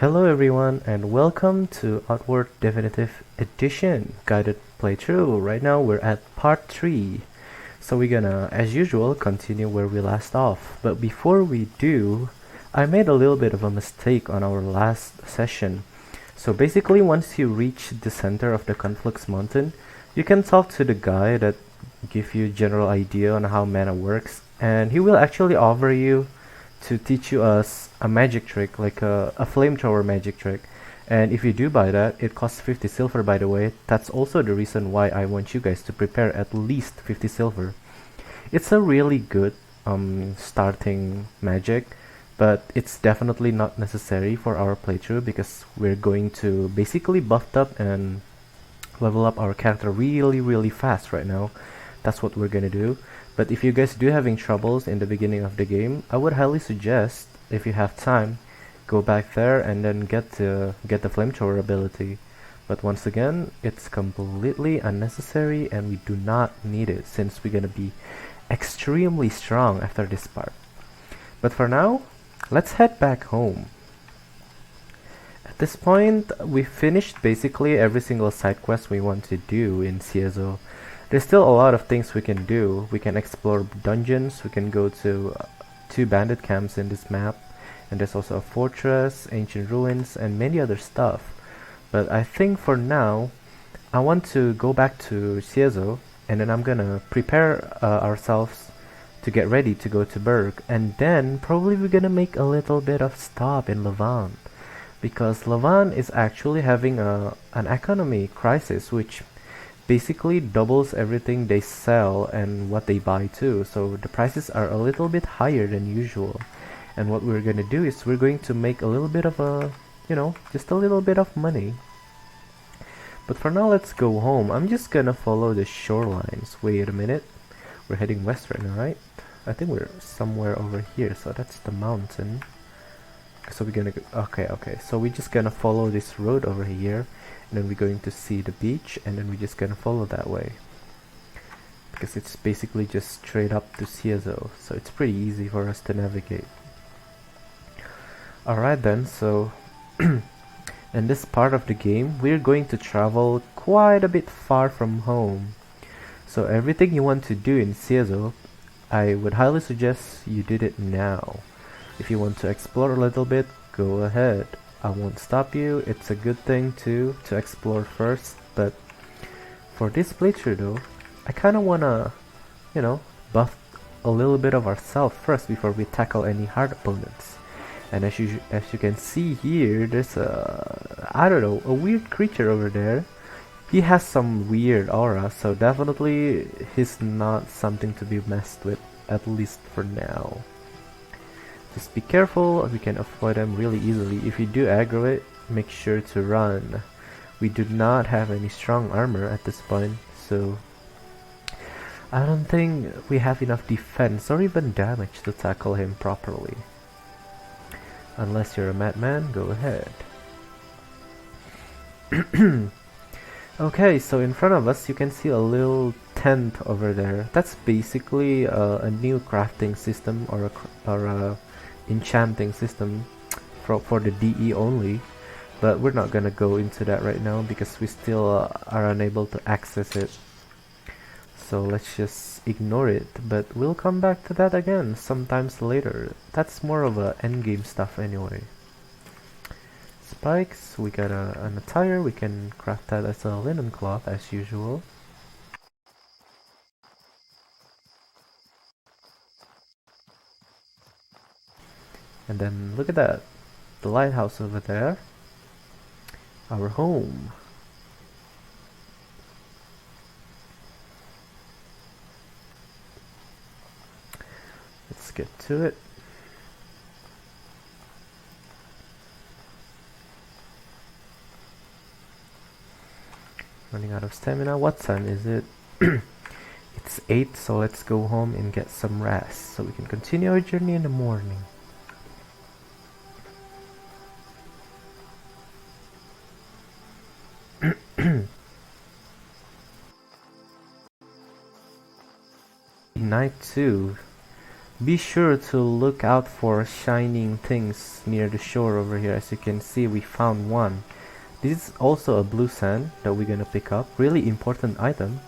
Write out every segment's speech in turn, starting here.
Hello everyone and welcome to Outward Definitive Edition guided playthrough. Right now we're at part 3. So we're gonna, as usual, continue where we last off. But before we do, I made a little bit of a mistake on our last session. So basically once you reach the center of the Conflux Mountain, you can talk to the guy that give you general idea on how mana works, and he will actually offer you to teach you us a magic trick, like a flamethrower magic trick. And if you do buy that, it costs 50 silver, by the way. That's also the reason why I want you guys to prepare at least 50 silver. It's a really good starting magic, but it's definitely not necessary for our playthrough because we're going to basically buff up and level up our character really fast right now. That's what we're gonna do. But if you guys do having troubles in the beginning of the game, I would highly suggest, if you have time, go back there and then get the flamethrower ability. But once again, it's completely unnecessary and we do not need it since we're gonna be extremely strong after this part. But for now, let's head back home. At this point, we finished basically every single side quest we want to do in CSO. There's still a lot of things we can do. We can explore dungeons, we can go to 2 bandit camps in this map, and there's also a fortress, ancient ruins, and many other stuff. But I think for now, I want to go back to CSO, and then I'm gonna prepare ourselves to get ready to go to Berg, and then probably we're gonna make a little bit of stop in Levant, because Levant is actually having an economy crisis, which basically doubles everything they sell and what they buy too. So the prices are a little bit higher than usual. And what we're gonna do is we're going to make a little bit of just a little bit of money. But for now, let's go home. I'm just gonna follow the shorelines. Wait a minute. We're heading west right now, right? I think we're somewhere over here, so that's the mountain. So we're gonna go, okay. So we're just gonna follow this road over here, and then we're going to see the beach, and then we're just gonna follow that way. Because it's basically just straight up to CSO, so it's pretty easy for us to navigate. Alright then, so in this part of the game, we're going to travel quite a bit far from home. So everything you want to do in CSO, I would highly suggest you did it now. If you want to explore a little bit, go ahead. I won't stop you. It's a good thing to explore first, but for this playthrough though, I kinda wanna, buff a little bit of ourselves first before we tackle any hard opponents. And as you can see here, there's a weird creature over there. He has some weird aura, so definitely he's not something to be messed with, at least for now. Just be careful, we can avoid them really easily. If you do aggro it, make sure to run. We do not have any strong armor at this point, so I don't think we have enough defense or even damage to tackle him properly. Unless you're a madman, go ahead. Okay, so in front of us you can see a little tent over there. That's basically a new crafting system or a enchanting system for the DE only, but we're not gonna go into that right now because we still are unable to access it, so let's just ignore it. But we'll come back to that again sometimes later. That's more of a endgame stuff anyway. Spikes, we got an attire, we can craft that as a linen cloth as usual. And then look at that, the lighthouse over there, our home. Let's get to it. Running out of stamina. What time is it? It's 8, so let's go home and get some rest so we can continue our journey in the morning. Night 2. Be sure to look out for shining things near the shore over here. As you can see, we found one. This is also a blue sand that we're gonna pick up. Really important item.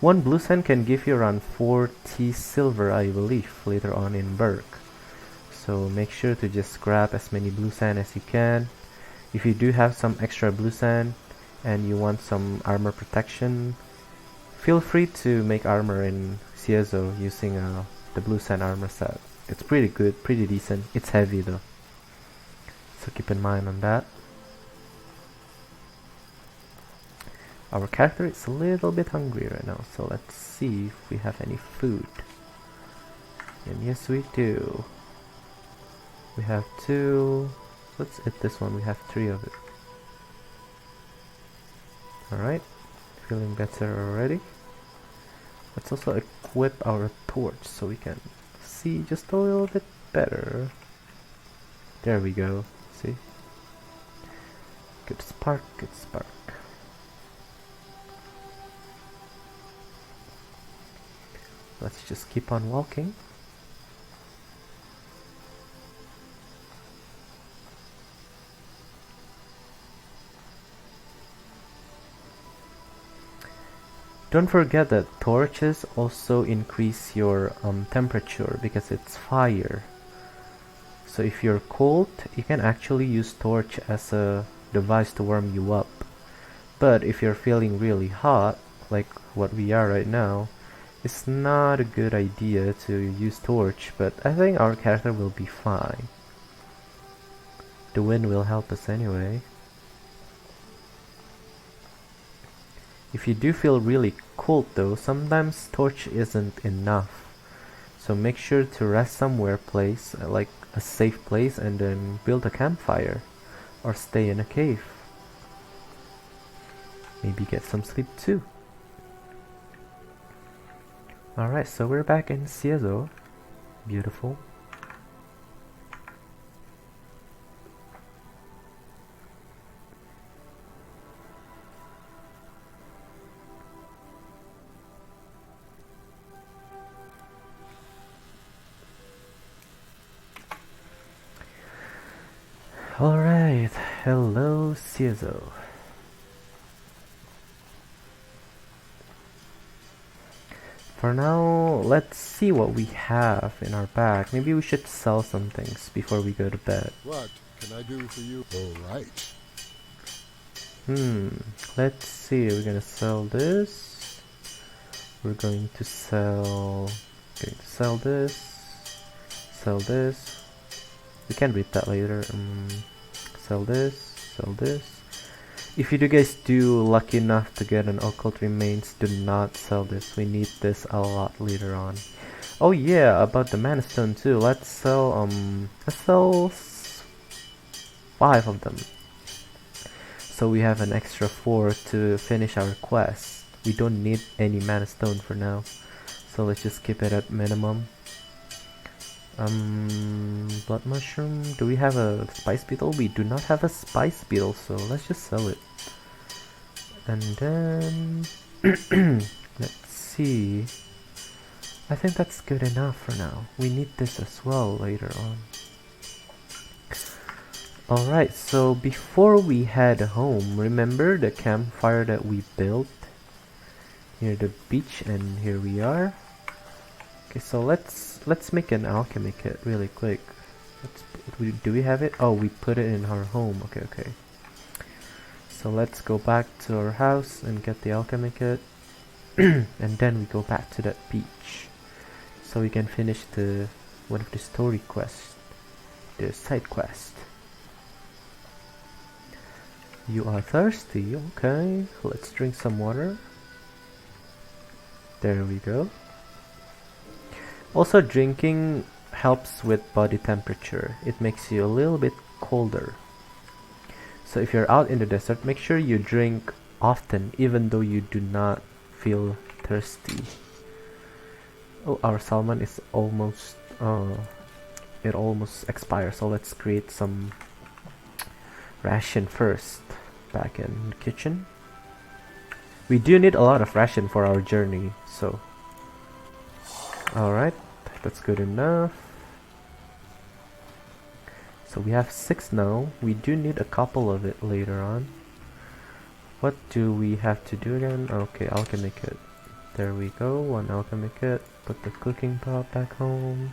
One blue sand can give you around 40 silver, I believe, later on in Berg. So make sure to just grab as many blue sand as you can. If you do have some extra blue sand and you want some armor protection, feel free to make armor in Ciezo using the blue sand armor set. It's pretty good, pretty decent. It's heavy though, so keep in mind on that. Our character is a little bit hungry right now, so let's see if we have any food. And yes, we do. We have 2. Let's eat this one. We have 3 of it. Alright, feeling better already. Let's also equip our torch so we can see just a little bit better. There we go. See? Good spark, good spark. Let's just keep on walking. Don't forget that torches also increase your temperature because it's fire. So if you're cold, you can actually use torch as a device to warm you up. But if you're feeling really hot, like what we are right now, it's not a good idea to use torch, but I think our character will be fine. The wind will help us anyway. If you do feel really cold though, sometimes torch isn't enough. So make sure to rest somewhere like a safe place, and then build a campfire or stay in a cave. Maybe get some sleep too. Alright, so we're back in Ciezo. Beautiful. Alright, hello Ciezo. For now, let's see what we have in our bag. Maybe we should sell some things before we go to bed. What can I do for you? All right. Let's see. We're gonna sell this. We're going to sell this. Sell this. We can read that later. Sell this. Sell this. If you guys do lucky enough to get an occult remains, do not sell this. We need this a lot later on. Oh yeah, about the mana stone too. Let's sell 5 of them. So we have an extra 4 to finish our quest. We don't need any mana stone for now, so let's just keep it at minimum. Blood mushroom. Do we have a spice beetle? We do not have a spice beetle, so let's just sell it. And then let's see. I think that's good enough for now. We need this as well later on. Alright, so before we head home, remember the campfire that we built near the beach, and here we are. Okay, so let's make an alchemy kit really quick. Do we have it? Oh, we put it in our home. Okay. So let's go back to our house and get the alchemy kit. And then we go back to that beach, so we can finish one of the story quests, the side quest. You are thirsty. Okay, let's drink some water. There we go. Also, drinking helps with body temperature. It makes you a little bit colder. So if you're out in the desert, make sure you drink often, even though you do not feel thirsty. Oh, our salmon is almost it almost expires, so let's create some ration first. Back in the kitchen. We do need a lot of ration for our journey, so alright, That's good enough. So we have 6 now. We do need a couple of it later on. What do we have to do again? Okay, alchemy kit. There we go, 1 alchemy kit. Put the cooking pot back home.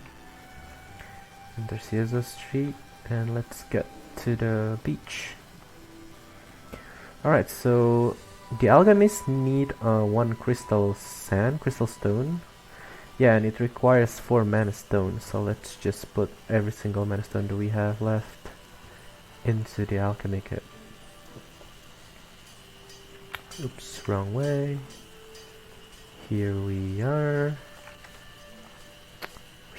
And there's Yezo Street. And let's get to the beach. Alright, so the alchemists need 1 crystal stone. Yeah, and it requires 4 mana stones. So let's just put every single mana stone that we have left into the alchemy kit. Oops, wrong way. Here we are.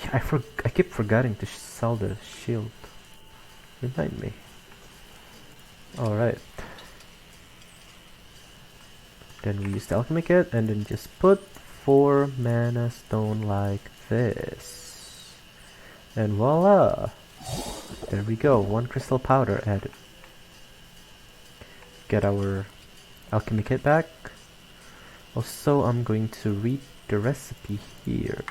Yeah, I keep forgetting to sell the shield. Remind me. Alright. Then we use the alchemy kit and then just put 4 mana stone like this. And voila! There we go, 1 crystal powder added. Get our alchemy kit back. Also, I'm going to read the recipe here.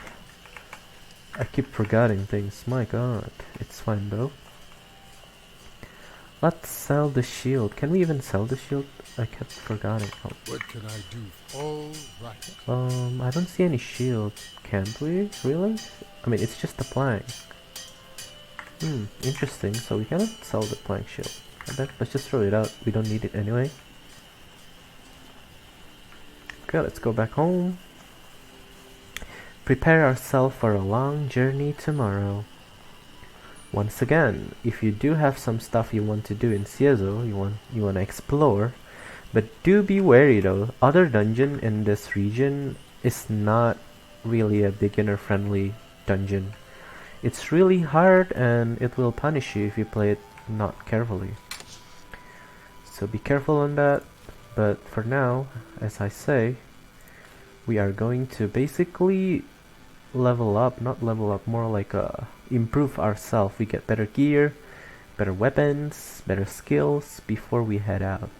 I keep forgetting things, my god. It's fine though. Let's sell the shield. Can we even sell the shield? I kept forgetting. Oh. What can I do? All right. I don't see any shield. Can't we? Really? I mean, it's just a plank. Interesting. So we cannot sell the plank shield. Let's just throw it out. We don't need it anyway. Okay, let's go back home. Prepare ourselves for a long journey tomorrow. Once again, if you do have some stuff you want to do in Ciezo, you want to explore, but do be wary though. Other dungeon in this region is not really a beginner friendly dungeon. It's really hard and it will punish you if you play it not carefully. So be careful on that. But for now, as I say, we are going to basically level up, not level up, more like improve ourselves. We get better gear, better weapons, better skills before we head out.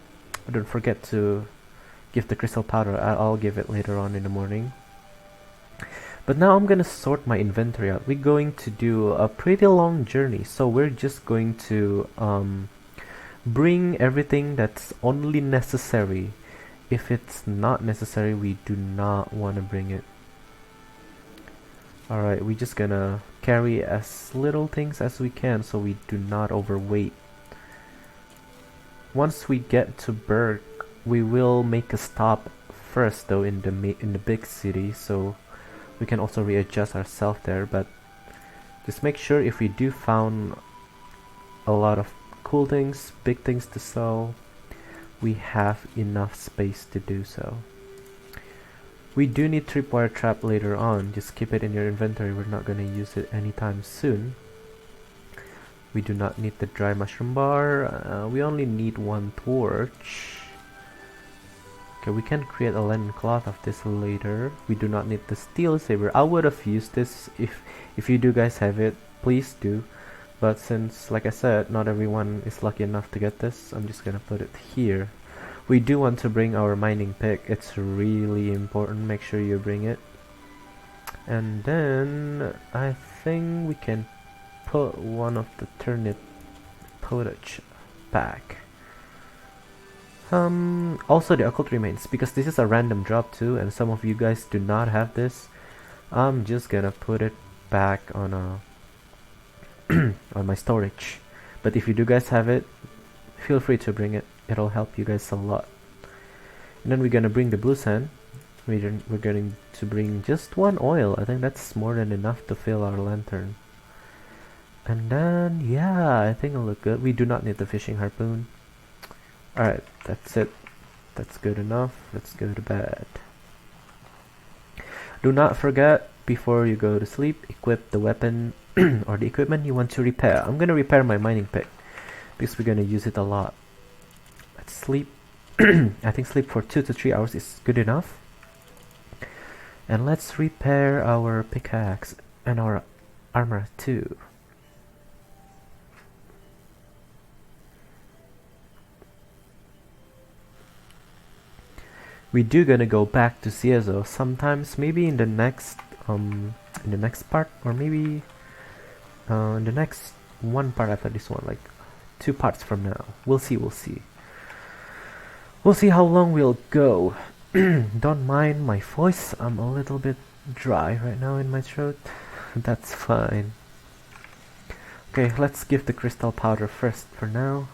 Don't forget to give the crystal powder. I'll give it later on in the morning. But now I'm gonna sort my inventory out. We're going to do a pretty long journey, so we're just going to bring everything that's only necessary. If it's not necessary, we do not want to bring it. Alright, we're just gonna carry as little things as we can so we do not overweight. Once we get to Berg, we will make a stop first though in the big city, so we can also readjust ourselves there. But just make sure if we do found a lot of cool things, big things to sell, we have enough space to do so. We do need tripwire trap later on. Just keep it in your inventory. We're not going to use it anytime soon. We do not need the dry mushroom bar. We only need 1 torch. Okay, we can create a linen cloth of this later. We do not need the steel saber. I would have used this if you do guys have it. Please do. But since, like I said, not everyone is lucky enough to get this, I'm just gonna put it here. We do want to bring our mining pick. It's really important. Make sure you bring it. And then I think we can put one of the turnip pottage back. Also the occult remains, because this is a random drop too, and some of you guys do not have this. I'm just gonna put it back on a on my storage. But if you do guys have it, feel free to bring it. It'll help you guys a lot. And then we're gonna bring the blue sand. We're going to bring just 1 oil. I think that's more than enough to fill our lantern. And then yeah, I think it'll look good. We do not need the fishing harpoon. Alright, that's it. That's good enough. Let's go to bed. Do not forget, before you go to sleep, equip the weapon or the equipment you want to repair. I'm gonna repair my mining pick because we're gonna use it a lot. Let's sleep. I think sleep for 2 to 3 hours is good enough. And let's repair our pickaxe and our armor too. We do gonna go back to Ciezo sometimes, maybe in the next in the next part, or maybe in the next one part after this one, like 2 parts from now. We'll see, we'll see. We'll see how long we'll go. Don't mind my voice, I'm a little bit dry right now in my throat. That's fine. Okay, let's give the crystal powder first for now.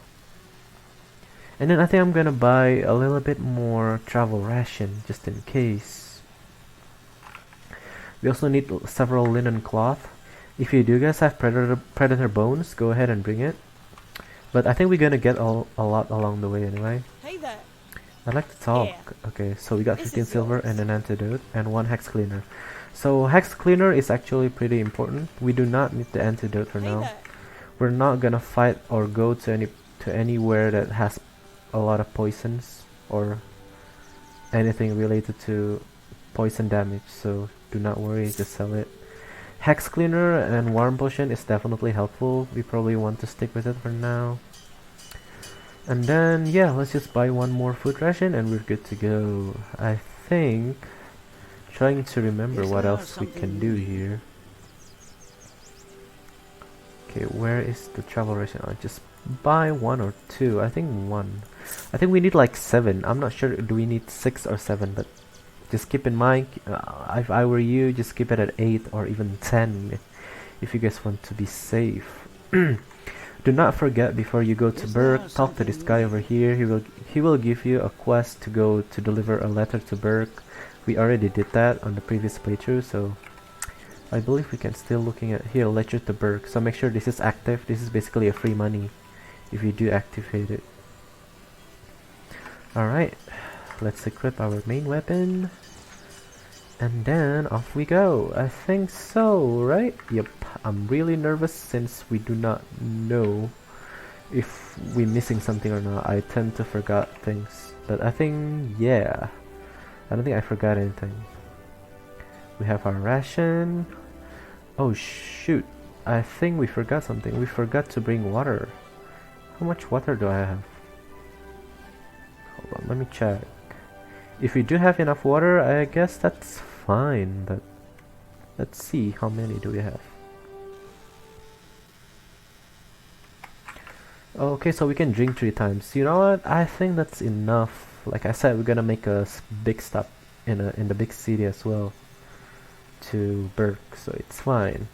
And then I think I'm gonna buy a little bit more travel ration just in case. We also need several linen cloth. If you do guys have predator bones, go ahead and bring it. But I think we're gonna get a lot along the way anyway. Hey there. I'd like to talk. Yeah. Okay, so we got This 15 is silver yours. and an antidote and 1 hex cleaner. So hex cleaner is actually pretty important. We do not need the antidote for Hey now. there. We're not gonna fight or go to anywhere that has a lot of poisons or anything related to poison damage, so do not worry, just sell it. Hex cleaner and warm potion is definitely helpful. We probably want to stick with it for now. And then yeah, let's just buy 1 more food ration and we're good to go. I think trying to remember what else we can do here. Okay, where is the travel ration? I'll just buy 1 or 2. I think 1. I think we need like 7. I'm not sure, do we need 6 or 7, but just keep in mind, if I were you, just keep it at 8 or even 10 if you guys want to be safe. Do not forget, before you go to Burke, talk to this guy over here. He will give you a quest to go to deliver a letter to Burke. We already did that on the previous playthrough, so I believe we can still looking at here, letter to Burke. So make sure this is active. This is basically a free money if you do activate it. Alright, let's equip our main weapon. And then off we go. I think so, right? Yep. I'm really nervous since we do not know if we're missing something or not. I tend to forget things. But I think, yeah. I don't think I forgot anything. We have our ration. Oh shoot. I think we forgot something. We forgot to bring water. How much water do I have? Hold on, let me check. If we do have enough water, I guess that's fine, but let's see how many do we have. Okay, so we can drink 3 times. You know what? I think that's enough. Like I said, we're gonna make a big stop in the big city as well to Burke, so it's fine.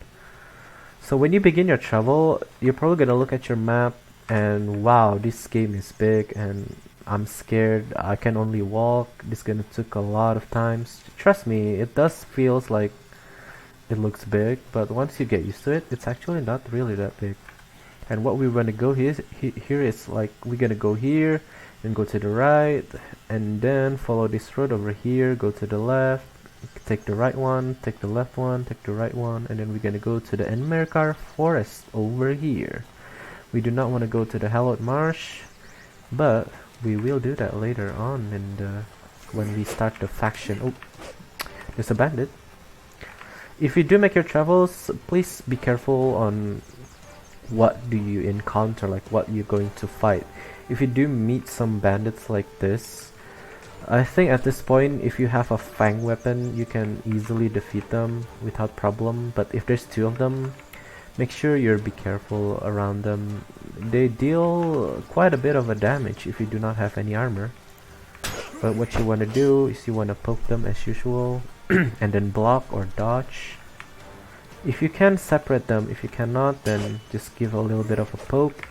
So when you begin your travel, you're probably gonna look at your map and wow, this game is big and I'm scared. I can only walk. This is gonna take a lot of times. Trust me, it does feels like it looks big, but once you get used to it, it's actually not really that big. And what we're gonna go here is like we're gonna go here and go to the right, and then follow this road over here. Go to the left, take the right one, take the left one, take the right one, and then we're gonna go to the Enmerkar Forest over here. We do not want to go to the Hallowed Marsh, but we will do that later on and when we start the faction. Oh, there's a bandit. If you do make your travels, please be careful on what do you encounter, like what you're going to fight. If you do meet some bandits like this, I think at this point, if you have a fang weapon, you can easily defeat them without problem. But if there's 2 of them, make sure you be careful around them. They deal quite a bit of a damage if you do not have any armor. But what you want to do is you want to poke them as usual and then block or dodge. If you can, separate them. If you cannot, then just give a little bit of a poke.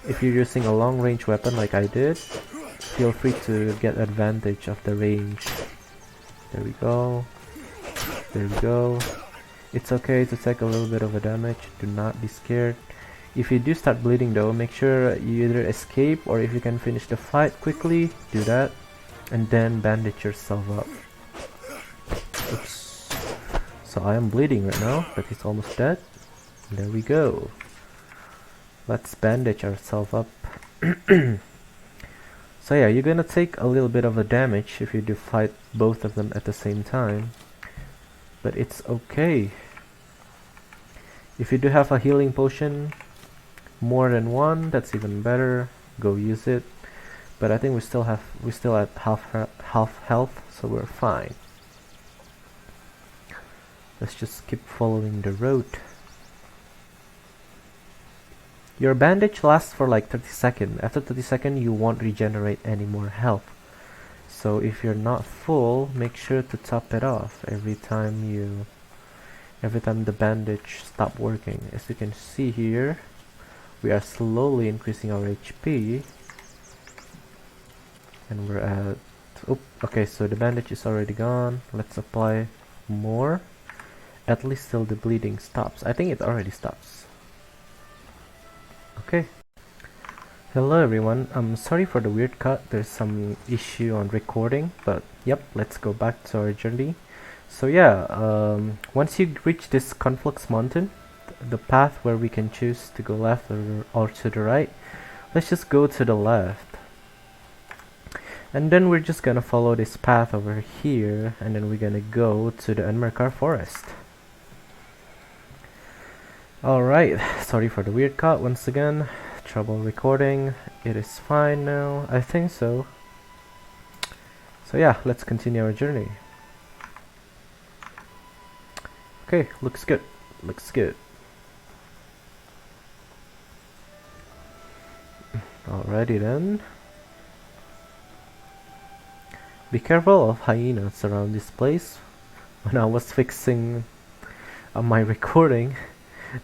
If you're using a long range weapon like I did, feel free to get advantage of the range. There we go. There we go. It's okay to take a little bit of a damage. Do not be scared. If you do start bleeding though, make sure you either escape or if you can finish the fight quickly, do that. And then bandage yourself up. Oops. So I am bleeding right now, but he's almost dead. There we go. Let's bandage ourselves up. So yeah, you're gonna take a little bit of a damage if you do fight both of them at the same time. But it's okay. If you do have a healing potion, more than 1, that's even better. Go use it. But I think we're still at half health, so we're fine. Let's just keep following the road. Your bandage lasts for like 30 seconds. After 30 seconds, you won't regenerate any more health. So if you're not full, make sure to top it off every time the bandage stop working. As you can see here, we are slowly increasing our HP, and we're at okay, so the bandage is already gone. Let's apply more, at least till the bleeding stops. I think it already stops. Okay. Hello everyone, I'm sorry for the weird cut. There's some issue on recording, but yep, let's go back to our journey. So yeah, once you reach this Conflux mountain, the path where we can choose to go left or to the right, let's just go to the left. And then we're just gonna follow this path over here, and then we're gonna go to the Enmerkar Forest. Alright, sorry for the weird cut once again. Trouble recording. It is fine now, I think so. So yeah, let's continue our journey. Okay, looks good. Looks good. Alrighty then. Be careful of hyenas around this place. When I was fixing my recording,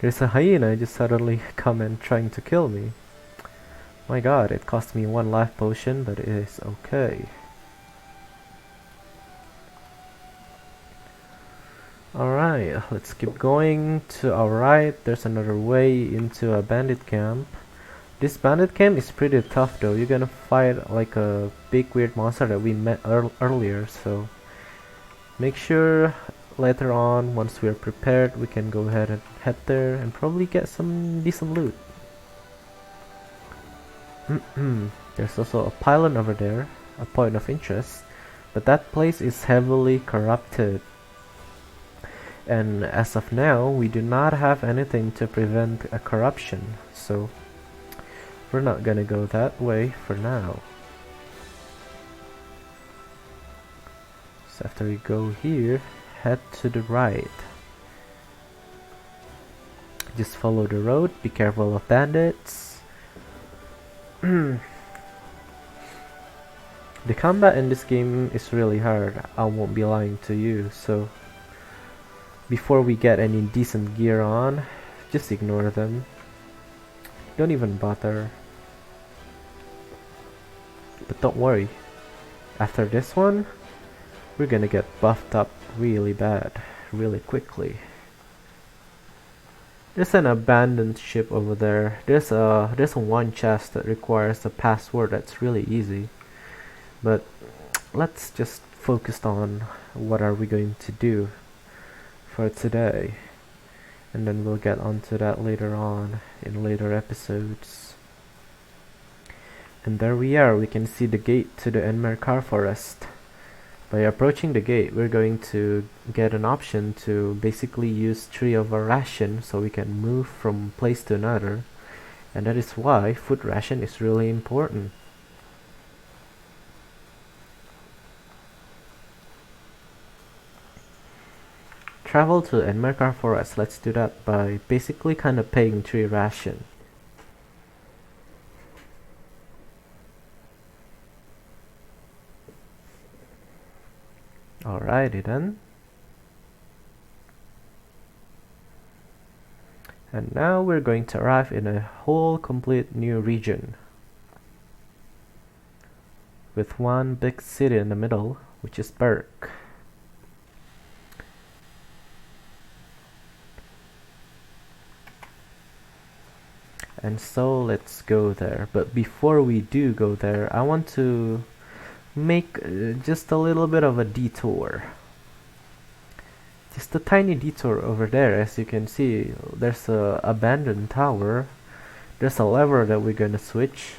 there's a hyena just suddenly come and trying to kill me. My god, it cost me 1 life potion, but it is okay. Alright, let's keep going. To our right, there's another way into a bandit camp. This bandit camp is pretty tough though. You're gonna fight like a big weird monster that we met earlier, so make sure later on, once we're prepared, we can go ahead and head there and probably get some decent loot. There's also a pylon over there, a point of interest, but that place is heavily corrupted. And as of now, we do not have anything to prevent a corruption, so we're not gonna go that way for now. So after we go here, head to the right. Just follow the road, be careful of bandits. The combat in this game is really hard, I won't be lying to you, so before we get any decent gear on, just ignore them. Don't even bother. But don't worry, after this one, we're gonna get buffed up really bad, really quickly. There's an abandoned ship over there. There's one chest that requires a password that's really easy. But let's just focus on what are we going to do for today, and then we'll get onto that later on in later episodes. And there we are, we can see the gate to the Enmerkar Forest. By approaching the gate, we're going to get an option to basically use 3 of our ration so we can move from place to another, and that is why food ration is really important. Travel to Enmerkar Forest. Let's do that by basically kind of paying 3 ration. Alrighty then. And now we're going to arrive in a whole complete new region, with one big city in the middle, which is Berk. And so let's go there. But before we do go there, I want to make just a little bit of a detour. Just a tiny detour over there. As you can see, there's a abandoned tower. There's a lever that we're gonna switch.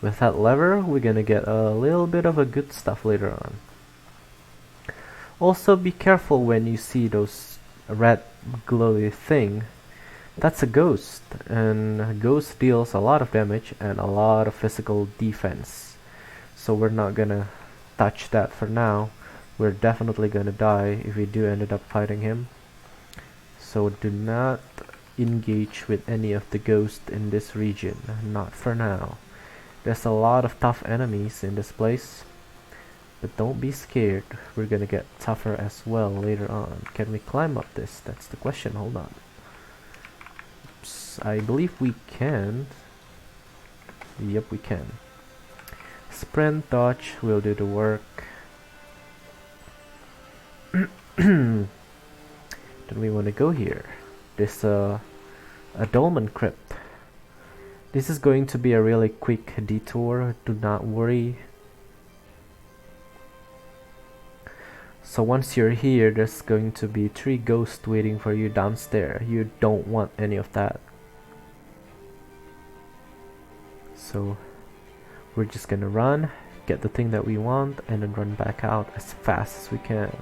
With that lever, we're gonna get a little bit of a good stuff later on. Also be careful when you see those red glowy thing. That's a ghost, and a ghost deals a lot of damage and a lot of physical defense. So we're not gonna touch that for now. we're definitely gonna die if we do ended up fighting him. So do not engage with any of the ghosts in this region, not for now. There's a lot of tough enemies in this place, but don't be scared, we're gonna get tougher as well later on. Can we climb up this? That's the question, hold on. Oops, I believe we can. Yep, we can. Sprint, dodge will do the work. Then we want to go here. There's a dolmen crypt. This is going to be a really quick detour, do not worry. So once you're here, there's going to be 3 ghosts waiting for you downstairs. You don't want any of that. So we're just gonna run, get the thing that we want, and then run back out as fast as we can.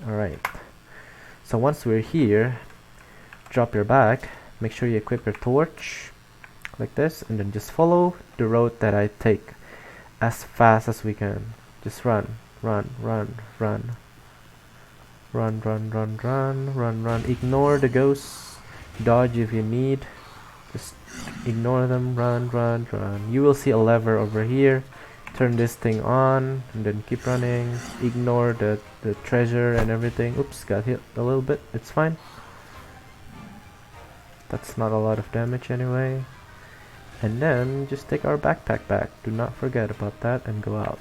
Alright, so once we're here, drop your bag, make sure you equip your torch like this, and then just follow the road that I take as fast as we can. Just run, run, run, run. Run, run, run, run, run, run. Ignore the ghosts, dodge if you need. Just ignore them, run, run, run. You will see a lever over here. Turn this thing on and then keep running. Ignore the treasure and everything. Oops, got hit a little bit. It's fine. That's not a lot of damage anyway. And then just take our backpack back. Do not forget about that and go out.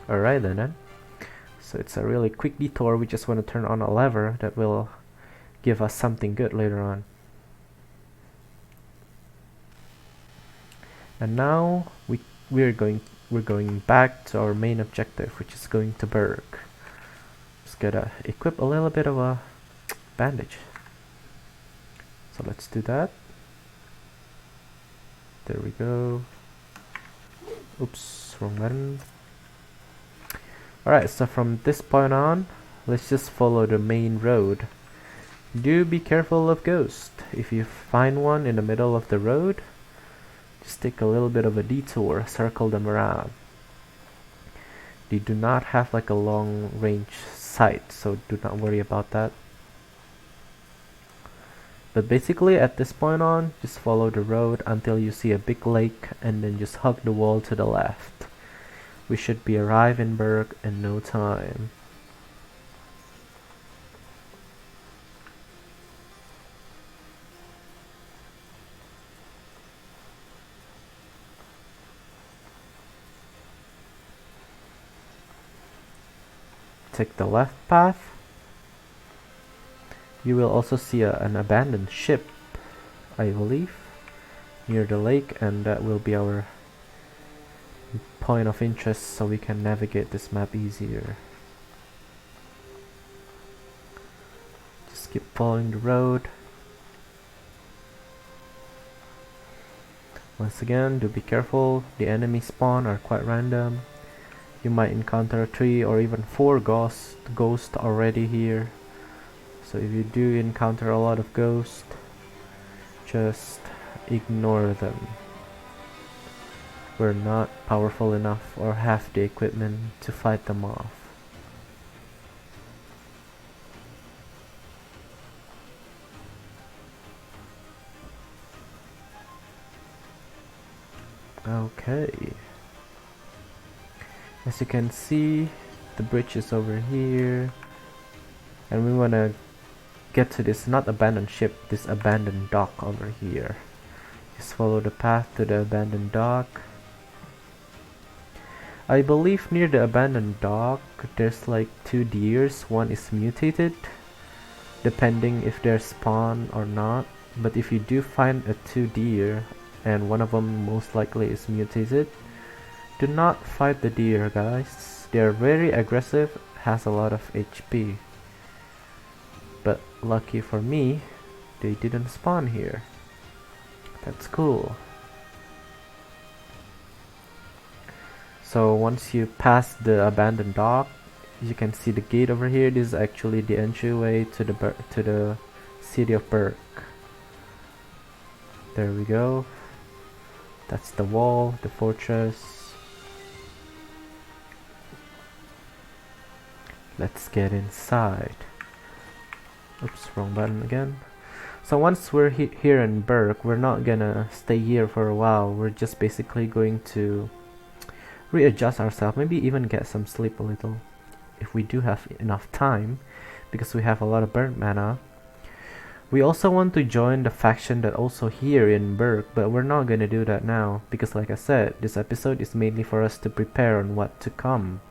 Alright then. So it's a really quick detour. We just want to turn on a lever that will give us something good later on. And now we're going back to our main objective, which is going to Berg. Just gotta equip a little bit of a bandage. So let's do that. There we go. Oops, wrong button. Alright, so from this point on, let's just follow the main road. Do be careful of ghosts. If you find one in the middle of the road, just take a little bit of a detour, circle them around. They do not have like a long range sight, so do not worry about that. But basically at this point on, just follow the road until you see a big lake and then just hug the wall to the left. We should be arrive in Berg in no time. Take the left path. You will also see an abandoned ship, I believe, near the lake, and that will be our point of interest so we can navigate this map easier. Just keep following the road. Once again, do be careful, the enemy spawn are quite random. You might encounter 3 or even 4 ghosts already here. So if you do encounter a lot of ghosts, just ignore them. We're not powerful enough or have the equipment to fight them off. Okay. As you can see, the bridge is over here. And we want to get to this not abandoned ship, this abandoned dock over here. Just follow the path to the abandoned dock. I believe near the abandoned dock there's like 2 deers. One is mutated, depending if they're spawn or not. But if you do find a 2 deer and one of them most likely is mutated, do not fight the deer, guys. They're very aggressive, has a lot of HP. But lucky for me, they didn't spawn here. That's cool. So once you pass the abandoned dock, you can see the gate over here. This is actually the entryway to the city of Berg. There we go. That's the wall, the fortress. let's get inside. Oops, wrong button again. So once we're here in Berk, we're not gonna stay here for a while. We're just basically going to readjust ourselves, maybe even get some sleep a little if we do have enough time, because we have a lot of burnt mana. We also want to join the faction that also here in Berk, but we're not gonna do that now because, like I said, this episode is mainly for us to prepare on what to come.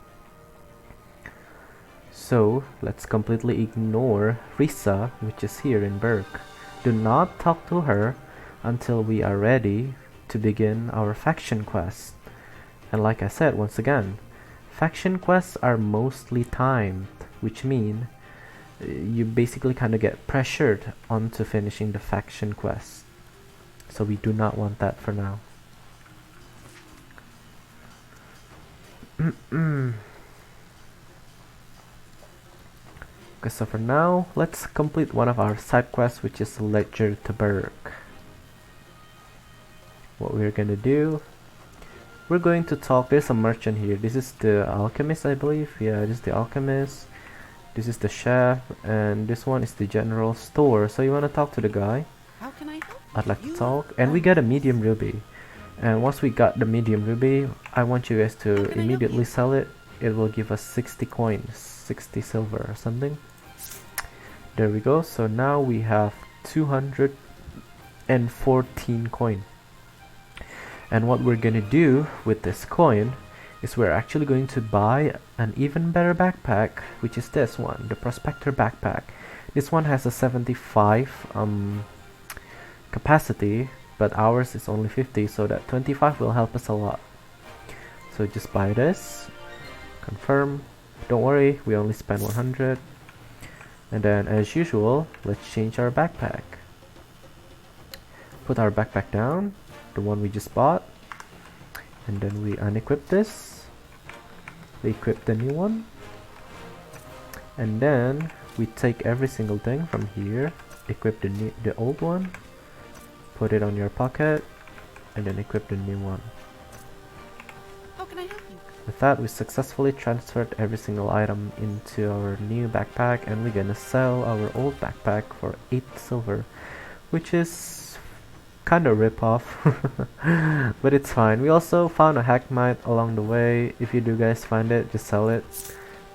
So let's completely ignore Risa, which is here in Berk. Do not talk to her until we are ready to begin our faction quest. And like I said, once again, faction quests are mostly timed, which means you basically kind of get pressured onto finishing the faction quest. So we do not want that for now. Okay, so for now, let's complete one of our side quests, which is Ledger to Berk. What we're gonna do, we're going to talk. There's a merchant here. This is the alchemist, I believe. Yeah, this is the alchemist. This is the chef, and this one is the general store. So you want to talk to the guy? How can I help? I'd like to talk, and we get a medium ruby. And once we got the medium ruby, I want you guys to immediately sell it. It will give us 60 coins, 60 silver or something. There we go. So now we have 214 coin. And what we're gonna do with this coin is we're actually going to buy an even better backpack, which is this one, the Prospector backpack. This one has a 75 capacity, but ours is only 50, so that 25 will help us a lot. So just buy this, confirm. Don't worry, we only spent 100. And then as usual, let's change our backpack. Put our backpack down, the one we just bought, and then we unequip this. We equip the new one, and then we take every single thing from here, equip the old one, put it on your pocket, and then equip the new one. How can I help you? With that, we successfully transferred every single item into our new backpack, and we're gonna sell our old backpack for 8 silver, which is kind of rip off, but it's fine. We also found a hackmite along the way. If you do guys find it, just sell it.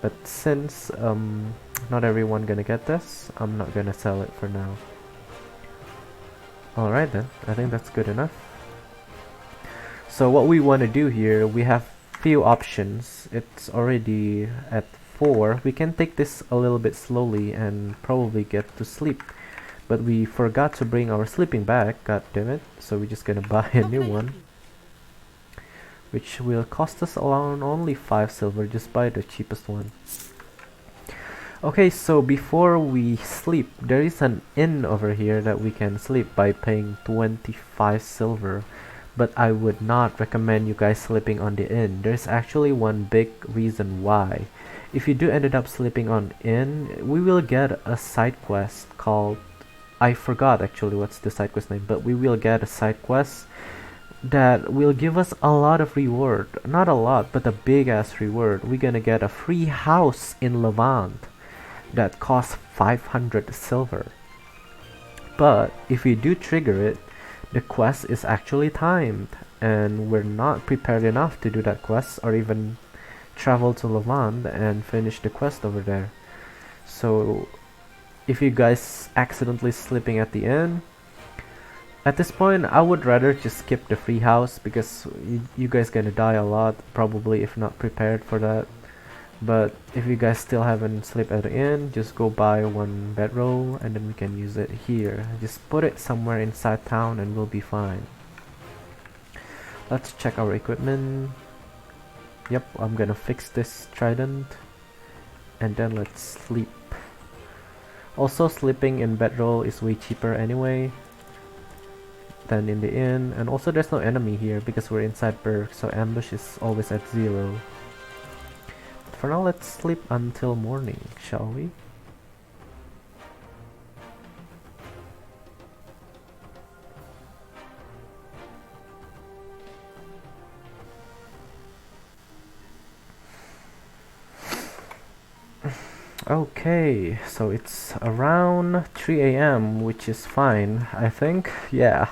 But since not everyone gonna get this, I'm not gonna sell it for now. Alright then, I think that's good enough. So what we want to do here, we have few options. It's already at 4. We can take this a little bit slowly and probably get to sleep. But we forgot to bring our sleeping bag, god damn it. So we're just gonna buy a new one, which will cost us around only 5 silver. Just buy the cheapest one. Okay, so before we sleep, there is an inn over here that we can sleep by paying 25 silver. But I would not recommend you guys sleeping on the inn. There's actually one big reason why. If you do ended up sleeping on inn, we will get a side quest called, I forgot actually what's the side quest name, but we will get a side quest that will give us a lot of reward. Not a lot, but a big ass reward. We're gonna get a free house in Levant that costs 500 silver. But if we do trigger it, the quest is actually timed, and we're not prepared enough to do that quest or even travel to Levant and finish the quest over there. So if you guys accidentally sleeping at the end, at this point I would rather just skip the free house, because you guys gonna die a lot probably if not prepared for that. But if you guys still haven't slept at the inn, just go buy one bedroll and then we can use it here. Just put it somewhere inside town and we'll be fine. Let's check our equipment. Yep, I'm gonna fix this trident, and then let's sleep. Also, sleeping in bedroll is way cheaper anyway than in the inn, and also there's no enemy here because we're inside Berk, so ambush is always at 0. For now, let's sleep until morning, shall we? Okay, so it's around 3 a.m., which is fine, I think. Yeah,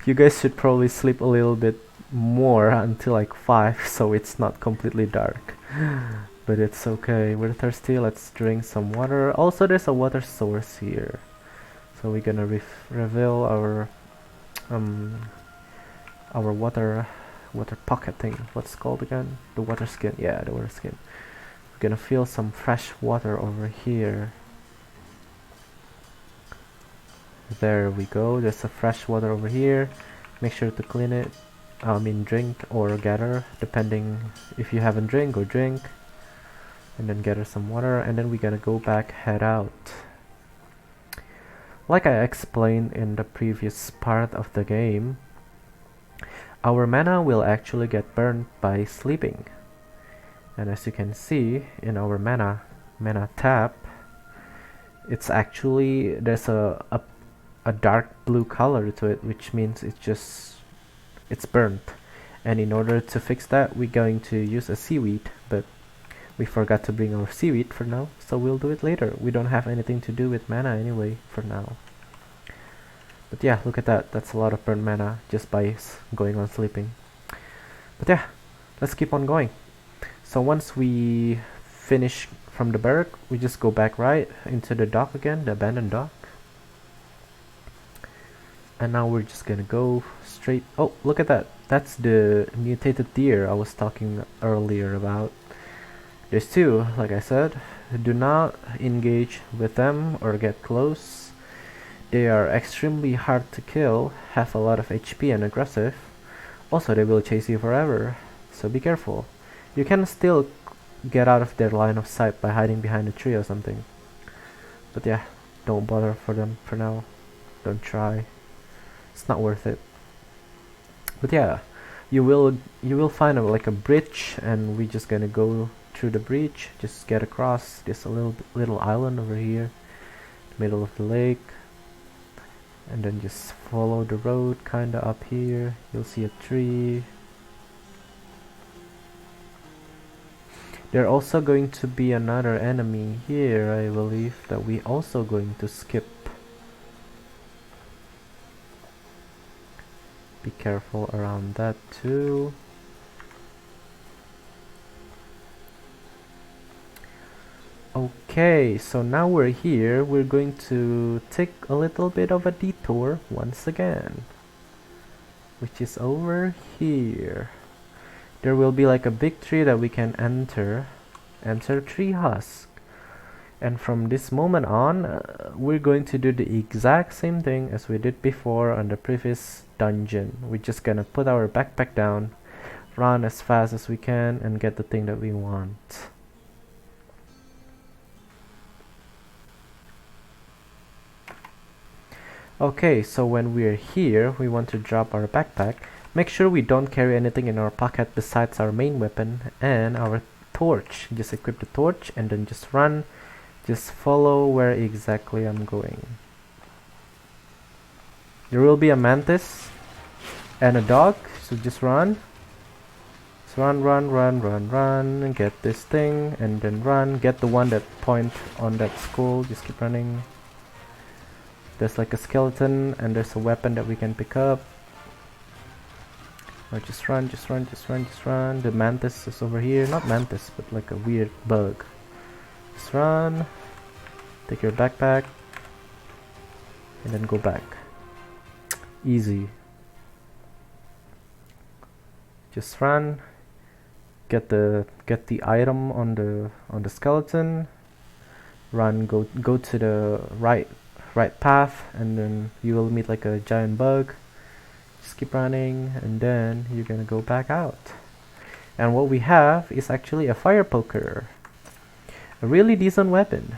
you guys should probably sleep a little bit more until like 5, so it's not completely dark. But it's okay, we're thirsty, let's drink some water. Also, there's a water source here. So we're gonna reveal um our water pocket thing. What's it called again? The water skin. Yeah, the water skin. We're gonna fill some fresh water over here. There we go. There's a fresh water over here. Make sure to clean it. I mean drink or gather, depending if you haven't drink or drink. And then gather some water, and then we're gonna go back, head out. Like I explained in the previous part of the game, our mana will actually get burned by sleeping. And as you can see in our mana tab, it's actually there's a dark blue color to it, which means it's burnt. And in order to fix that, we're going to use a seaweed, but we forgot to bring our seaweed for now, so we'll do it later. We don't have anything to do with mana anyway for now. But yeah, look at that. That's a lot of burnt mana just by going on sleeping. But yeah, let's keep on going. So once we finish from the barrack, we just go back right into the dock again, the abandoned dock. And now we're just gonna go straight. Oh, look at that. That's the mutated deer I was talking earlier about. There's two, like I said. Do not engage with them or get close. They are extremely hard to kill, have a lot of HP and aggressive. Also, they will chase you forever, so be careful. You can still get out of their line of sight by hiding behind a tree or something. But yeah, don't bother for them for now. Don't try. It's not worth it. But yeah, you will find like a bridge, and we're just gonna go through the bridge. Just get across this little island over here, middle of the lake, and then just follow the road kinda up here. You'll see a tree. There also going to be another enemy here, I believe, that we also going to skip. Be careful around that too. Okay, so now we're here. We're going to take a little bit of a detour once again, which is over here. There will be like a big tree that we can enter tree husk, and from this moment on we're going to do the exact same thing as we did before on the previous dungeon. We're just gonna put our backpack down, run as fast as we can, and get the thing that we want. Okay, so when we're here, we want to drop our backpack. Make sure we don't carry anything in our pocket besides our main weapon and our torch. Just equip the torch and then just run. Just follow where exactly I'm going. There will be a mantis and a dog, so just run. Just run, get this thing and then run. Get the one that point on that skull, just keep running. There's like a skeleton and there's a weapon that we can pick up. Or just run. The mantis is over here. Not mantis, but like a weird bug. Just run. Take your backpack. And then go back. Easy. Just run. Get the item on the skeleton. Run. Go to the right path, and then you will meet like a giant bug. Just keep running, and then you're gonna go back out. And what we have is actually a fire poker, a really decent weapon.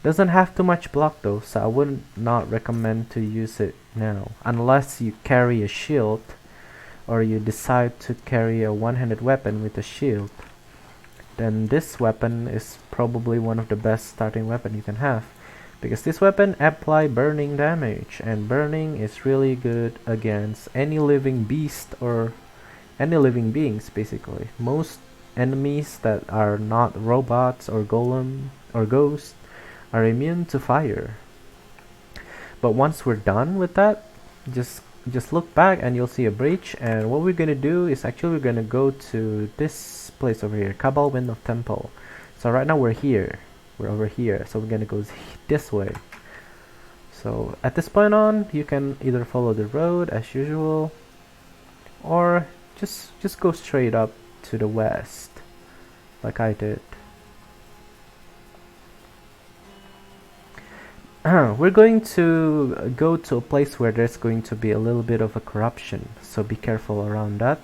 Doesn't have too much block though, so I would not recommend to use it now unless you carry a shield or you decide to carry a one-handed weapon with a shield. Then this weapon is probably one of the best starting weapon you can have, because this weapon apply burning damage, and burning is really good against any living beast or any living beings basically. Most enemies that are not robots or golem or ghosts are immune to fire. But once we're done with that, just look back and you'll see a breach, and what we're gonna do is actually we're gonna go to this place over here, Cabal Wind of Temple. So right now we're here, we're over here, so we're gonna go this way. So at this point on, you can either follow the road as usual, or just go straight up to the west like I did. We're going to go to a place where there's going to be a little bit of a corruption, so be careful around that.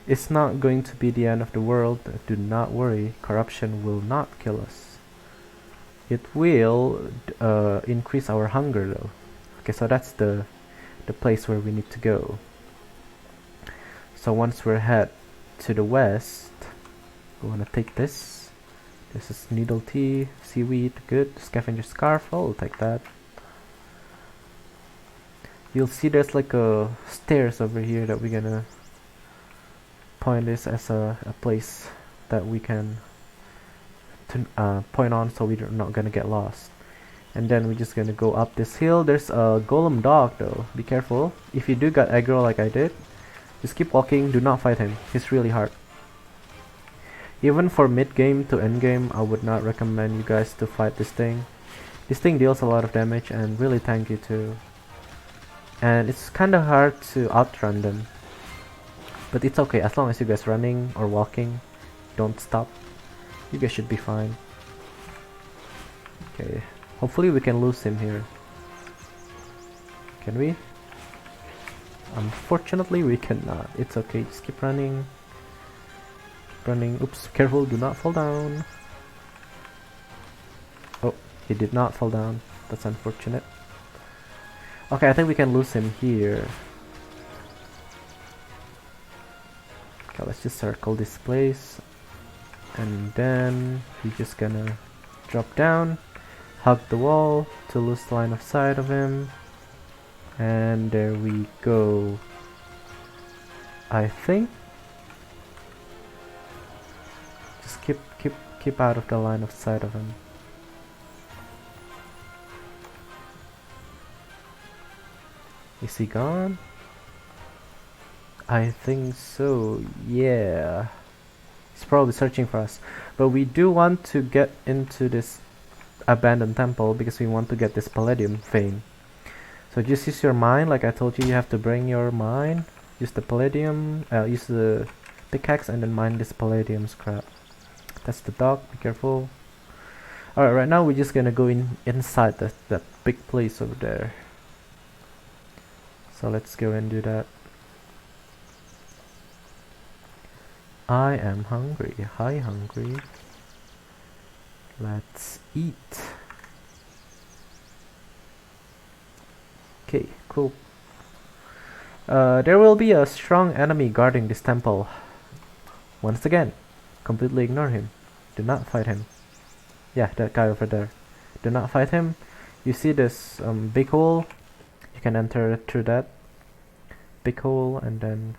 It's not going to be the end of the world, do not worry, corruption will not kill us. It will increase our hunger though. Okay, so that's the place where we need to go. So once we're head to the west, we want to take this. This is needle tea, seaweed, good. Scavenger scarf, I'll take that. You'll see there's like a stairs over here that we're gonna point this as a place that we can point on, so we're not gonna get lost. And then we're just gonna go up this hill. There's a golem dog though, be careful. If you do got aggro like I did, just keep walking, do not fight him, he's really hard. Even for mid-game to end-game, I would not recommend you guys to fight this thing. This thing deals a lot of damage and really tanky too. And it's kinda hard to outrun them. But it's okay, as long as you guys running or walking, don't stop. You guys should be fine. Okay, hopefully we can lose him here. Can we? Unfortunately we cannot. It's okay, just keep running. Running. Oops, careful, do not fall down. Oh, he did not fall down. That's unfortunate. Okay, I think we can lose him here. Okay, let's just circle this place. And then we're just gonna drop down, hug the wall to lose the line of sight of him. And there we go. I think just keep out of the line of sight of him. Is he gone? I think so, yeah. He's probably searching for us. But we do want to get into this abandoned temple because we want to get this palladium vein. So just use your mind, like I told you have to bring your mind. Use the palladium, use the pickaxe and then mine this palladium scrap. That's the dog, be careful. Alright, right now we're just gonna go inside that big place over there. So let's go and do that. I am hungry. Hi, hungry. Let's eat. Okay, cool. There will be a strong enemy guarding this temple. Once again, completely ignore him. Do not fight him. Yeah, that guy over there. Do not fight him. You see this big hole? You can enter through that big hole, and then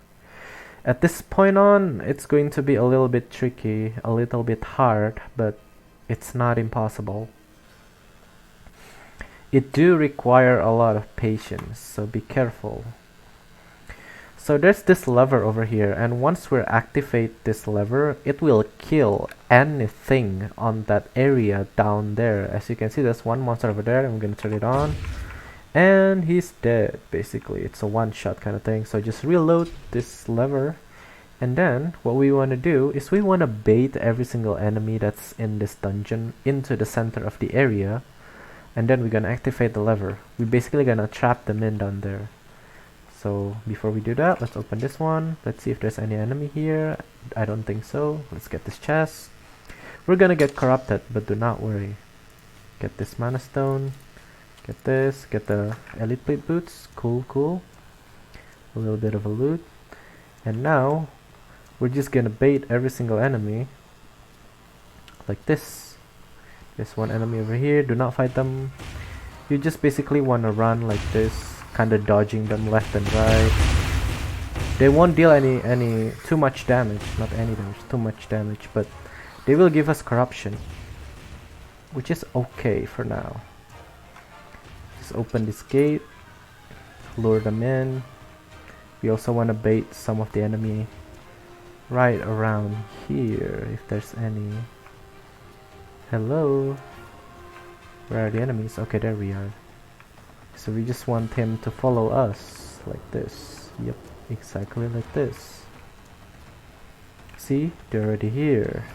at this point on, it's going to be a little bit tricky, a little bit hard, but it's not impossible. It do require a lot of patience, so be careful. So there's this lever over here, and once we activate this lever, it will kill anything on that area down there. As you can see, there's one monster over there. I'm gonna turn it on, and he's dead. Basically, it's a one-shot kind of thing. So just reload this lever, and then what we want to do is we want to bait every single enemy that's in this dungeon into the center of the area, and then we're gonna activate the lever. We're basically gonna trap them in down there. So before we do that, let's open this one. Let's see if there's any enemy here. I don't think so. Let's get this chest. We're gonna get corrupted, but do not worry. Get this mana stone. Get this. Get the elite plate boots. Cool, cool. A little bit of a loot. And now we're just gonna bait every single enemy like this. There's one enemy over here. Do not fight them. You just basically wanna run like this, kinda dodging them left and right. They won't deal any too much damage, not any damage, too much damage, but they will give us corruption. which is okay for now. Just open this gate, lure them in. We also want to bait some of the enemy right around here, if there's any. Hello? Where are the enemies? Okay, there we are. So we just want him to follow us like this. Yep, exactly like this. See? They're already here.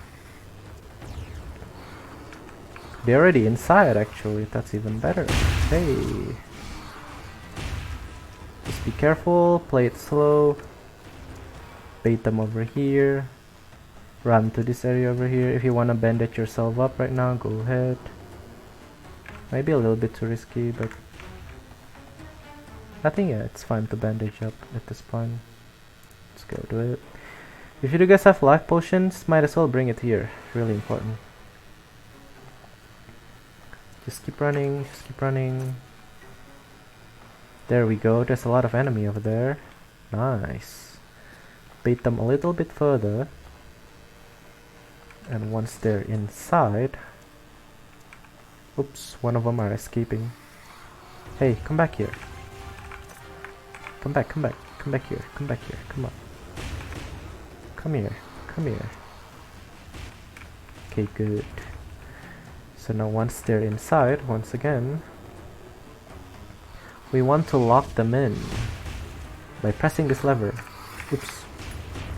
They're already inside, actually. That's even better. Hey! Just be careful, play it slow. Bait them over here. Run to this area over here. If you want to bandage yourself up right now, go ahead. Maybe a little bit too risky, but I think yeah, it's fine to bandage up at this point. Let's go do it. If you do guys have life potions, might as well bring it here. Really important. Just keep running, just keep running. There we go, there's a lot of enemy over there. Nice. Bait them a little bit further. And once they're inside... Oops, one of them are escaping. Hey, come back here. Come back, come back, come back here, come back here, come on. Come here, come here. Okay, good. So now once they're inside, once again, we want to lock them in by pressing this lever. Oops.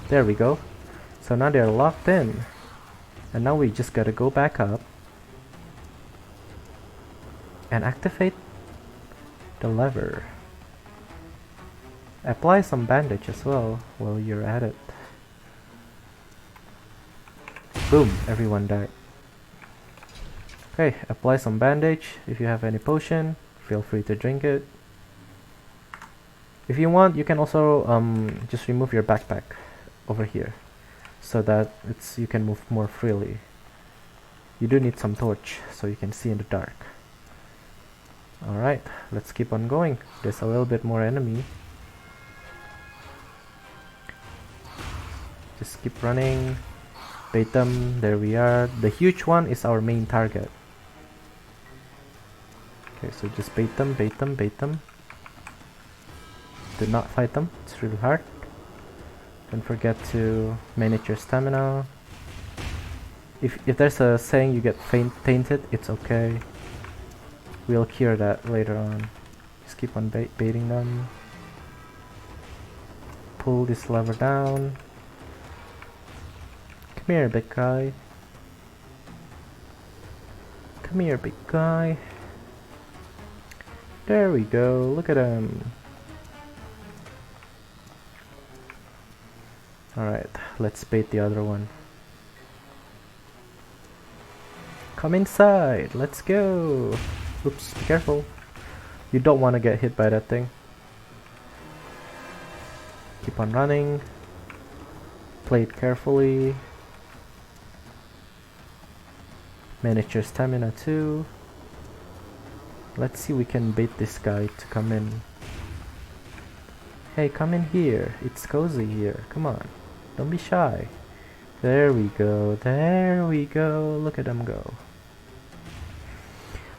There we go. So now they're locked in. And now we just gotta go back up and activate the lever. Apply some bandage as well while you're at it. Boom, everyone died. Okay, apply some bandage. If you have any potion, feel free to drink it. If you want, you can also just remove your backpack over here so that you can move more freely. You do need some torch so you can see in the dark. Alright, let's keep on going. There's a little bit more enemy. Just keep running. Bait them. There we are. The huge one is our main target. Okay, so just bait them, bait them, bait them. Do not fight them, it's really hard. Don't forget to manage your stamina. If there's a saying you get tainted, it's okay. We'll cure that later on. Just keep on baiting them. Pull this lever down. Come here, big guy. Come here, big guy. There we go, look at him. Alright, let's bait the other one. Come inside, let's go. Oops, be careful. You don't want to get hit by that thing. Keep on running. Play it carefully. Manage your stamina too. Let's see if we can bait this guy to come in. Hey, come in here. It's cozy here. Come on. Don't be shy. There we go. There we go. Look at them go.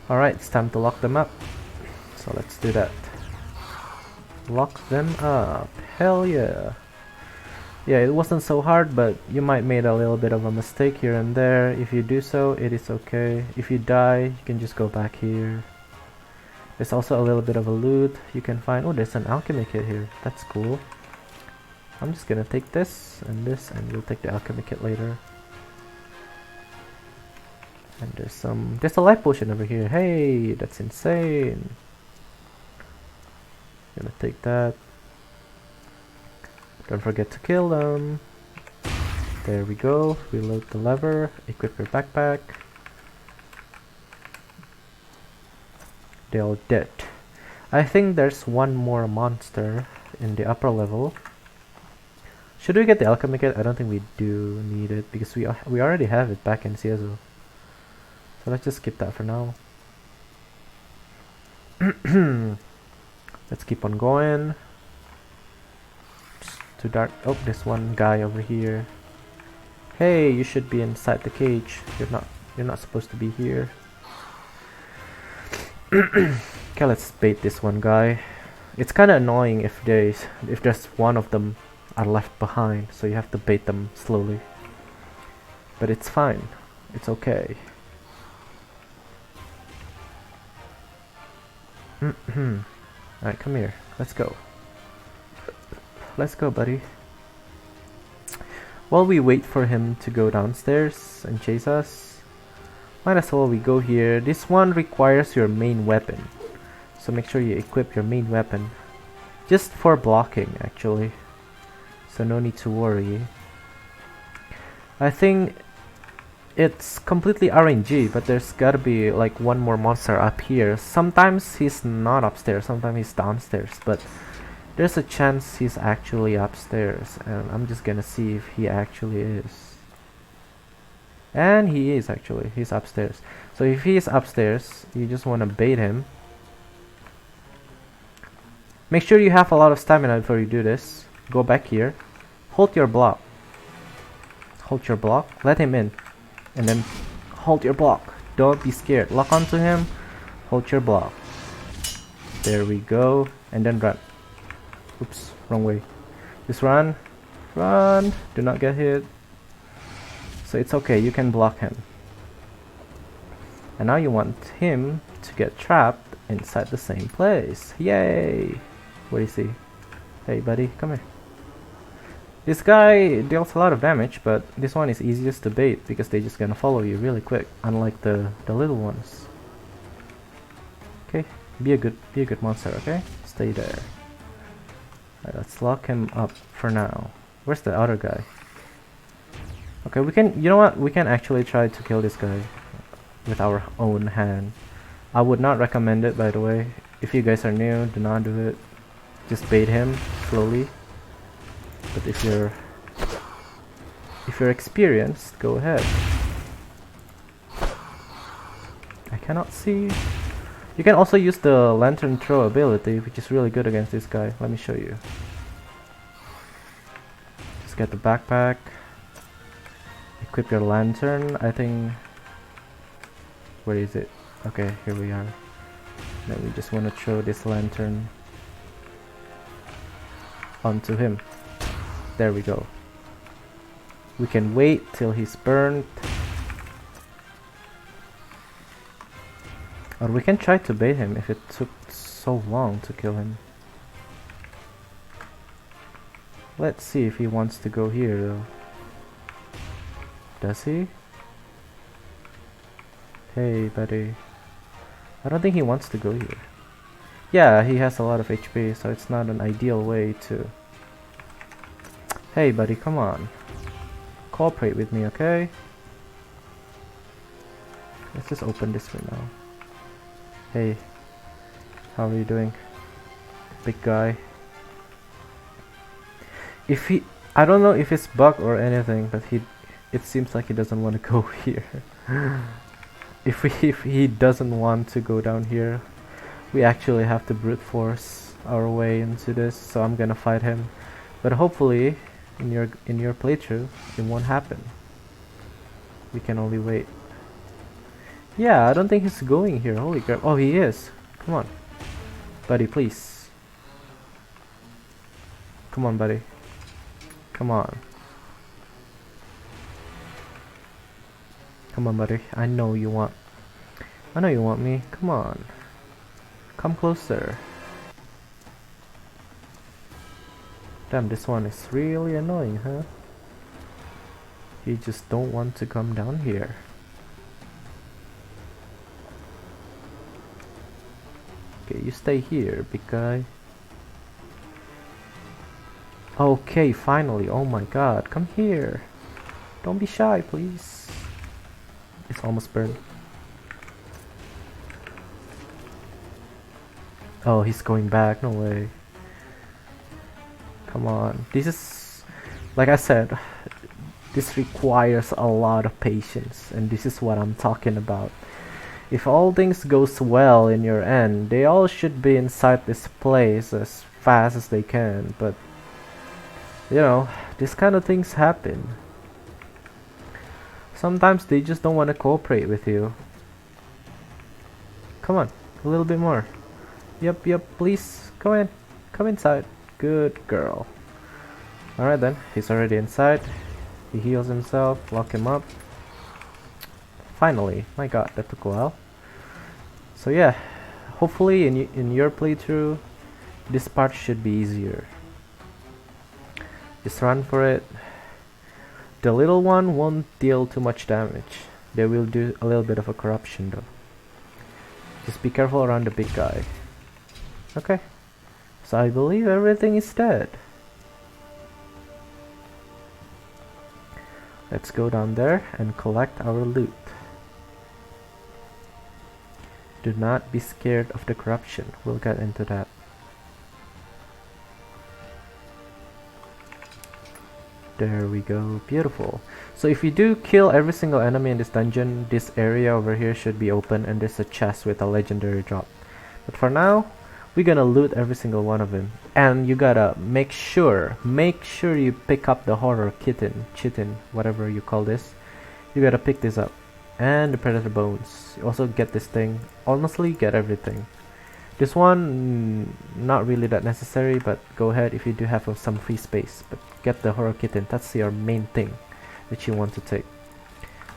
Alright, it's time to lock them up. So let's do that. Lock them up. Hell yeah. Yeah, it wasn't so hard, but you might made a little bit of a mistake here and there. If you do so, it is okay. If you die, you can just go back here. There's also a little bit of a loot you can find. Oh, there's an alchemy kit here. That's cool. I'm just gonna take this, and we'll take the alchemy kit later. And there's a life potion over here. Hey, that's insane. Gonna take that. Don't forget to kill them. There we go. Reload the lever. Equip your backpack. They're all dead. I think there's one more monster in the upper level. Should we get the alchemy kit? I don't think we do need it because we already have it back in CSO. So let's just skip that for now. Let's keep on going. It's too dark. Oh, there's one guy over here. Hey, you should be inside the cage. You're not supposed to be here. Okay, let's bait this one guy. It's kind of annoying if there's one of them are left behind, so you have to bait them slowly. But it's fine. It's okay. Alright, come here. Let's go. Let's go, buddy. While we wait for him to go downstairs and chase us, might as well we go here. This one requires your main weapon, so make sure you equip your main weapon. Just for blocking, actually. So no need to worry. I think it's completely RNG, but there's gotta be like one more monster up here. Sometimes he's not upstairs, sometimes he's downstairs, but there's a chance he's actually upstairs, and I'm just gonna see if he actually is. And he is actually, he's upstairs. So if he is upstairs, you just wanna bait him. Make sure you have a lot of stamina before you do this. Go back here, hold your block. Hold your block, let him in. And then hold your block. Don't be scared. Lock onto him. Hold your block. There we go. And then run. Oops, wrong way. Just run. Run. Do not get hit. So it's okay. You can block him. And now you want him to get trapped inside the same place. Yay! What is he? Hey, buddy, come here. This guy deals a lot of damage, but this one is easiest to bait because they're just gonna follow you really quick, unlike the little ones. Okay, be a good monster, okay? Stay there. Alright, let's lock him up for now. Where's the other guy? Okay, we can, you know what? We can actually try to kill this guy with our own hand. I would not recommend it, by the way. If you guys are new, do not do it. Just bait him slowly. But if you're experienced, go ahead. I cannot see. You can also use the lantern throw ability, which is really good against this guy. Let me show you. Just get the backpack. Equip your lantern. I think. Where is it? Okay, here we are. Then we just want to throw this lantern onto him. There we go. We can wait till he's burned. Or we can try to bait him if it took so long to kill him. Let's see if he wants to go here though. Does he? Hey buddy. I don't think he wants to go here. Yeah, he has a lot of HP, so it's not an ideal way to... Hey buddy, come on. Cooperate with me, okay? Let's just open this for now. Hey, how are you doing? Big guy. If he... I don't know if it's bug or anything, but it seems like he doesn't want to go here. If he doesn't want to go down here, we actually have to brute force our way into this, so I'm gonna fight him. But hopefully in your playthrough it won't happen. We can only wait. Yeah, I don't think he's going here. Holy crap. Oh, he is. Come on. Buddy, please. Come on, buddy. Come on. Come on, buddy. I know you want me. Come on. Come closer. Damn, this one is really annoying, huh? You just don't want to come down here. Okay, you stay here, big guy. Okay, finally. Oh my god, come here. Don't be shy, please. It's almost burned. Oh, he's going back. No way. Come on. This is, like I said, this requires a lot of patience, and this is what I'm talking about. If all things goes well in your end, they all should be inside this place as fast as they can, but you know, this kind of things happen. Sometimes they just don't want to cooperate with you. Come on, A little bit more. Yep, yep, please. Come in. Come inside. Good girl. Alright then, he's already inside. He heals himself, lock him up. Finally, my god, that took a while. So yeah, hopefully in your playthrough, this part should be easier. Just run for it. The little one won't deal too much damage. They will do a little bit of a corruption though. Just be careful around the big guy. Okay, so I believe everything is dead. Let's go down there and collect our loot. Do not be scared of the corruption. We'll get into that. There we go. Beautiful. So if you do kill every single enemy in this dungeon, this area over here should be open and there's a chest with a legendary drop. But for now, we're gonna loot every single one of them. And you gotta make sure you pick up the horror chitin, whatever you call this. You gotta pick this up. And the predator bones. You also get this thing. Honestly, get everything. This one, not really that necessary, but go ahead if you do have some free space. But get the horror kitten, that's your main thing that you want to take.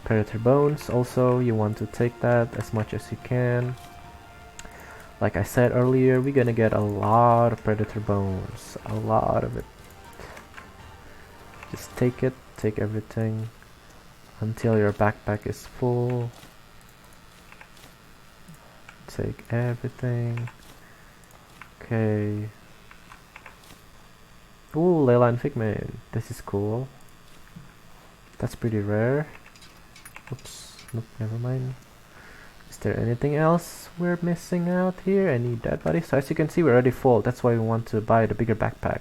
Predator bones, also, you want to take that as much as you can. Like I said earlier, we're gonna get a lot of predator bones. A lot of it. Just take it, take everything until your backpack is full. Take everything. Okay. Ooh, Leyline Figment. This is cool. That's pretty rare. Oops. Nope, never mind. Is there anything else we're missing out here? Any dead bodies? So as you can see, we're already full. That's why we want to buy the bigger backpack.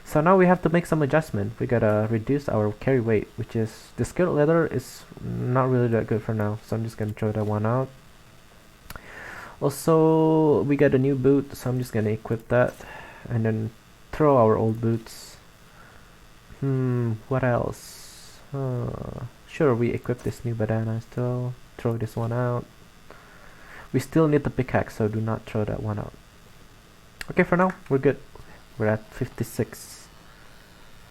So now we have to make some adjustment. We gotta reduce our carry weight, which is the skilled leather is not really that good for now. So I'm just gonna throw that one out. Also, we got a new boot, so I'm just gonna equip that and then throw our old boots. What else? Sure, we equip this new bandana still. Throw this one out. We still need the pickaxe, so do not throw that one out. Okay, for now, we're good. We're at 56.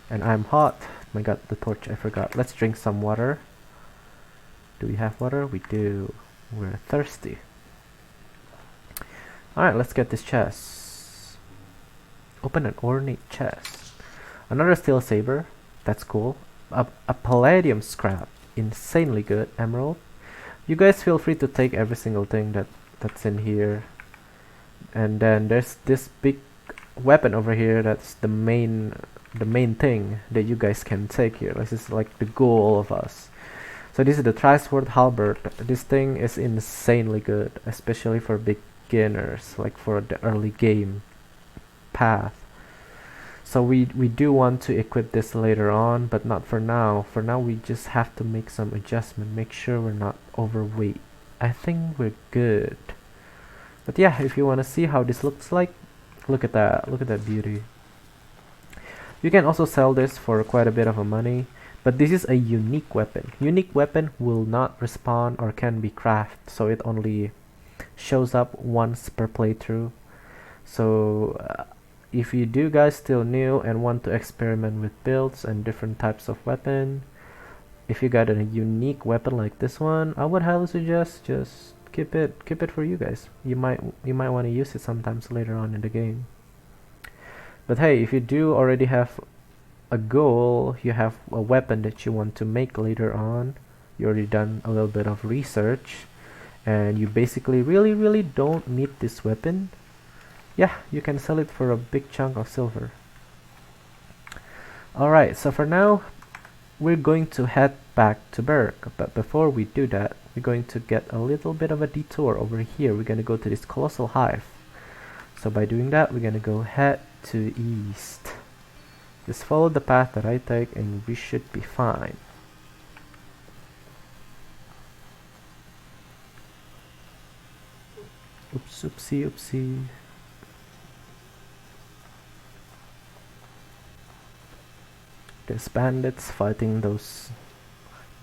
And I'm hot. My god, the torch, I forgot. Let's drink some water. Do we have water? We do. We're thirsty. Alright, let's get this chest. Open an ornate chest. Another steel saber. That's cool. A palladium scrap. Insanely good. Emerald. You guys feel free to take every single thing that's in here. And then there's this big weapon over here. That's the main thing that you guys can take here. This is like the goal of us. So this is the Tri-Sword Halberd. This thing is insanely good, especially for beginners, like for the early game path. So we do want to equip this later on, but not for now. For now, we just have to make some adjustment, make sure we're not overweight. I think we're good. But yeah, if you want to see how this looks like, look at that beauty. You can also sell this for quite a bit of money, but this is a unique weapon. Unique weapon will not respawn or can be crafted, so it only shows up once per playthrough. So if you do guys still new and want to experiment with builds and different types of weapon, if you got a unique weapon like this one, I would highly suggest just keep it for you guys. You might want to use it sometimes later on in the game. But hey, if you do already have a goal, you have a weapon that you want to make later on, you already done a little bit of research, and you basically really don't need this weapon, yeah, you can sell it for a big chunk of silver. Alright, so for now, we're going to head back to Berg, but before we do that, we're going to get a little bit of a detour over here. We're going to go to this colossal hive. So by doing that, we're going to go head to east. Just follow the path that I take and we should be fine. Oops, oopsie, oopsie. There's bandits fighting those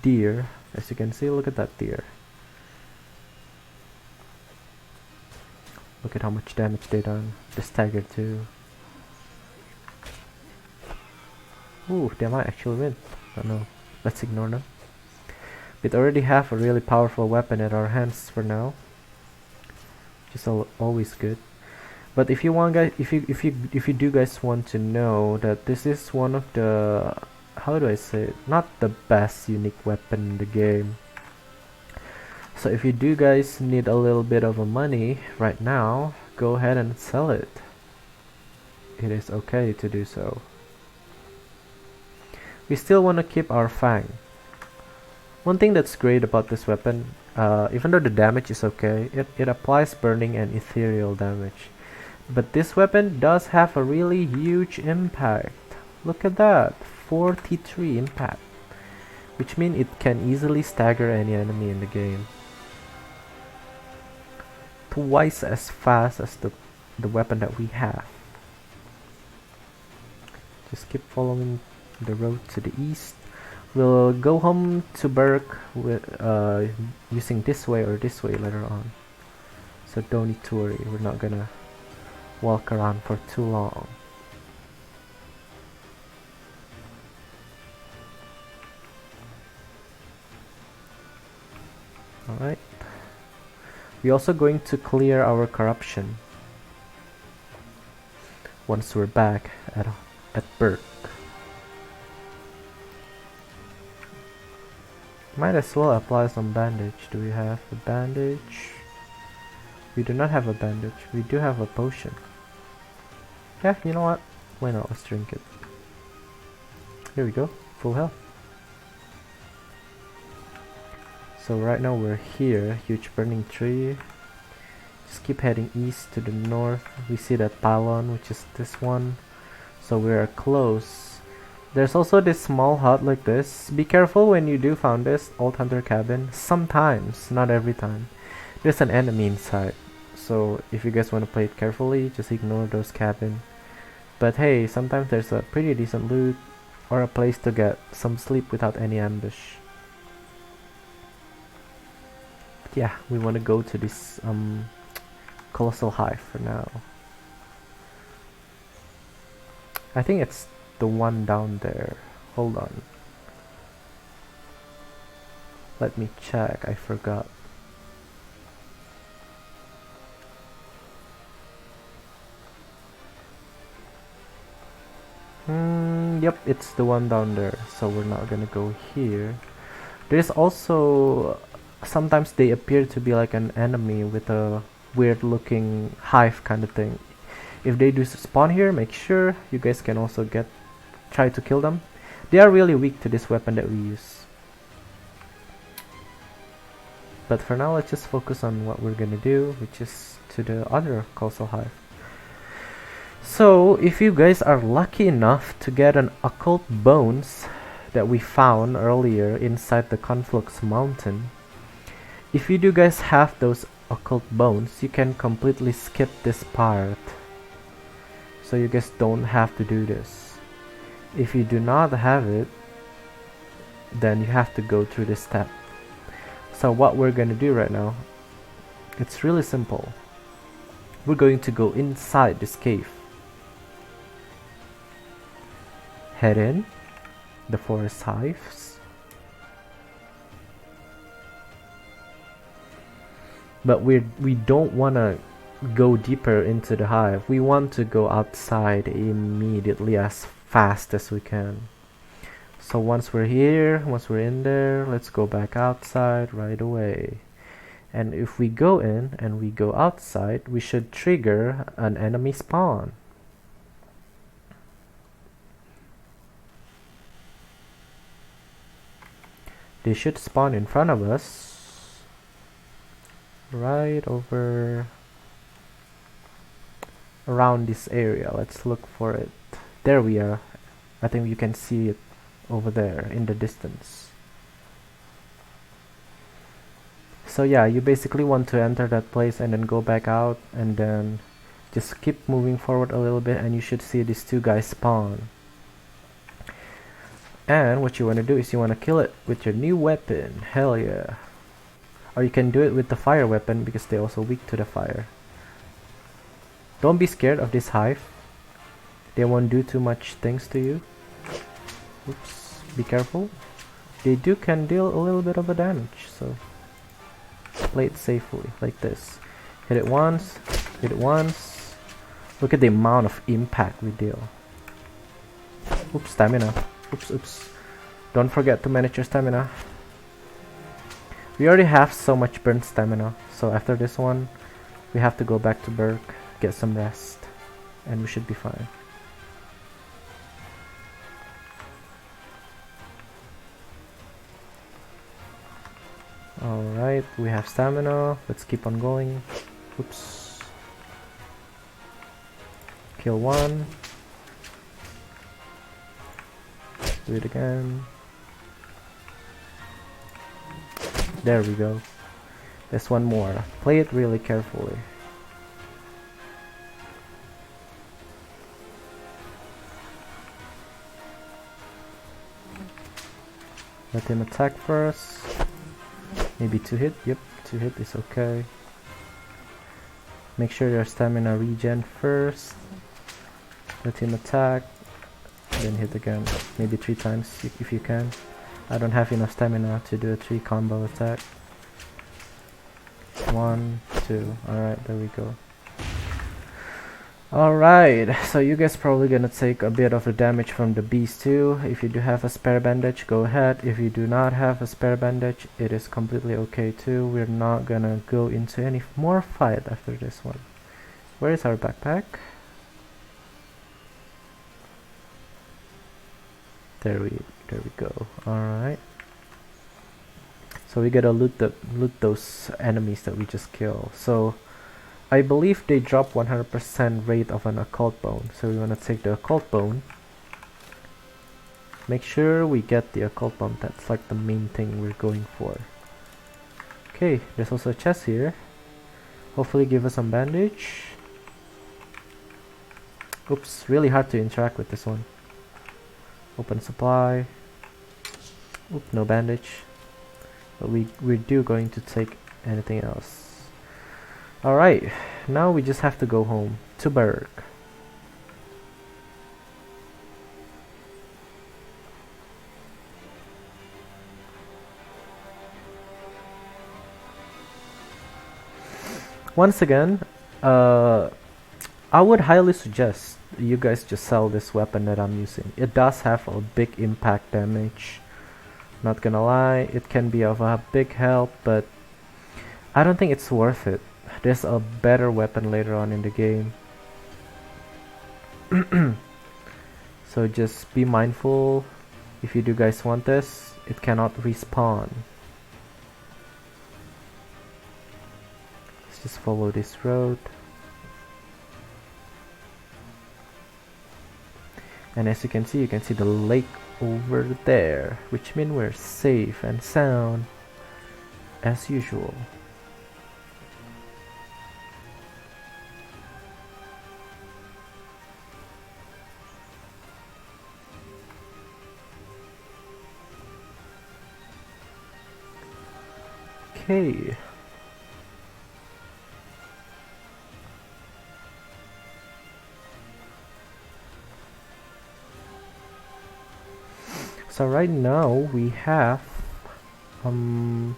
deer. As you can see, look at that deer. Look at how much damage they done. The stagger too. Ooh, they might actually win. But no, let's ignore them. We already have a really powerful weapon at our hands for now, which is always good. But if you want, guys, if you do guys want to know that this is one of the, how do I say it? Not the best unique weapon in the game. So if you do guys need a little bit of a money right now, go ahead and sell it. It is okay to do so. We still want to keep our Fang. One thing that's great about this weapon, even though the damage is okay, it applies burning and ethereal damage. But this weapon does have a really huge impact. Look at that, 43 impact. Which means it can easily stagger any enemy in the game. Twice as fast as the weapon that we have. Just keep following the road to the east. We'll go home to Berk with using this way or this way later on. So don't need to worry, we're not gonna walk around for too long. Alright. We're also going to clear our corruption once we're back at Berk. Might as well apply some bandage. Do we have a bandage? We do not have a bandage. We do have a potion. Yeah, you know what? Why not? Let's drink it. Here we go. Full health. So right now we're here. Huge burning tree. Just keep heading east to the north. We see that pylon, which is this one. So we're close. There's also this small hut like this. Be careful when you do found this old hunter cabin. Sometimes, not every time, there's an enemy inside. So if you guys want to play it carefully, just ignore those cabin. But hey, sometimes there's a pretty decent loot or a place to get some sleep without any ambush. But yeah, we want to go to this colossal hive for now. I think it's the one down there. Hold on. Let me check. I forgot. Yep, it's the one down there. So we're not gonna go here. There's also sometimes they appear to be like an enemy with a weird looking hive kind of thing. If they do spawn here, make sure you guys can also try to kill them. They are really weak to this weapon that we use. But for now, let's just focus on what we're gonna do, which is to the other colossal hive. So, if you guys are lucky enough to get an occult bones that we found earlier inside the Conflux mountain, if you do guys have those occult bones, you can completely skip this part. So you guys don't have to do this. If you do not have it, then you have to go through this step. So what we're gonna do right now, it's really simple. We're going to go inside this cave. Head in the forest hives. But we don't wanna go deeper into the hive. We want to go outside immediately as fast as we can. So once we're here, once we're in there, let's go back outside right away. And if we go in and we go outside, we should trigger an enemy spawn. They should spawn in front of us. Right over around this area. Let's look for it. There we are. I think you can see it over there in the distance. So yeah, you basically want to enter that place and then go back out and then just keep moving forward a little bit and you should see these two guys spawn. And what you want to do is you want to kill it with your new weapon. Hell yeah. Or you can do it with the fire weapon because they're also weak to the fire. Don't be scared of this hive. They won't do too much things to you. Oops, be careful. They can deal a little bit of a damage, so play it safely, like this. Hit it once, hit it once. Look at the amount of impact we deal. Oops, stamina. Oops. Don't forget to manage your stamina. We already have so much burnt stamina, so after this one, we have to go back to Berg, get some rest, and we should be fine. Alright, we have stamina. Let's keep on going. Oops. Kill one. Do it again. There we go. There's one more. Play it really carefully. Let him attack first. Maybe 2 hit. Yep, 2 hit is okay. Make sure your stamina regen first. Let him attack. Then hit again. Maybe 3 times if you can. I don't have enough stamina to do a 3 combo attack. 1, 2. Alright, there we go. Alright, so you guys probably gonna take a bit of the damage from the beast too. If you do have a spare bandage, go ahead. If you do not have a spare bandage, it is completely okay too. We're not gonna go into any more fight after this one. Where is our backpack? There we go. Alright. So we gotta loot those enemies that we just killed. So I believe they drop 100% rate of an occult bone. So we wanna take the occult bone. Make sure we get the occult bone. That's like the main thing we're going for. Okay, there's also a chest here. Hopefully give us some bandage. Oops, really hard to interact with this one. Open supply. Oop, no bandage. But we're going to take anything else. Alright, now we just have to go home to Berg. Once again, I would highly suggest you guys just sell this weapon that I'm using. It does have a big impact damage. Not gonna lie, it can be of a big help, but I don't think it's worth it. There's a better weapon later on in the game. So just be mindful. If you do guys want this, it cannot respawn. Let's just follow this road. And as you can see the lake over there, which means we're safe and sound as usual. Okay. So right now we have 4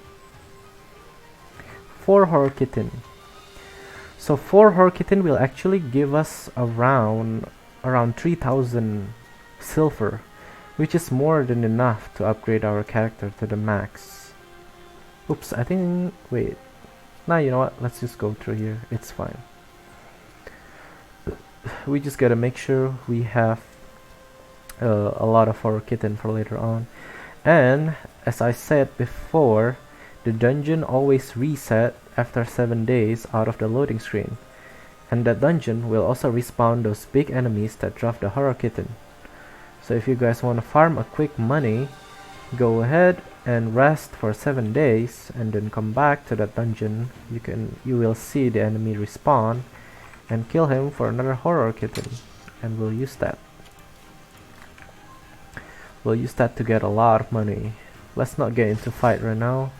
horror kitten. So 4 horror kitten will actually give us around 3000 silver, which is more than enough to upgrade our character to the max. Oops, I think, wait. Nah, you know what? Let's just go through here. It's fine. We just gotta make sure we have a lot of our kitten for later on. And as I said before, the dungeon always reset after 7 days out of the loading screen, and that dungeon will also respawn those big enemies that drop the horror kitten. So if you guys want to farm a quick money, go ahead and rest for 7 days and then come back to that dungeon. You will see the enemy respawn and kill him for another horror kitten, and we'll use that. We'll use that to get a lot of money. Let's not get into fight right now.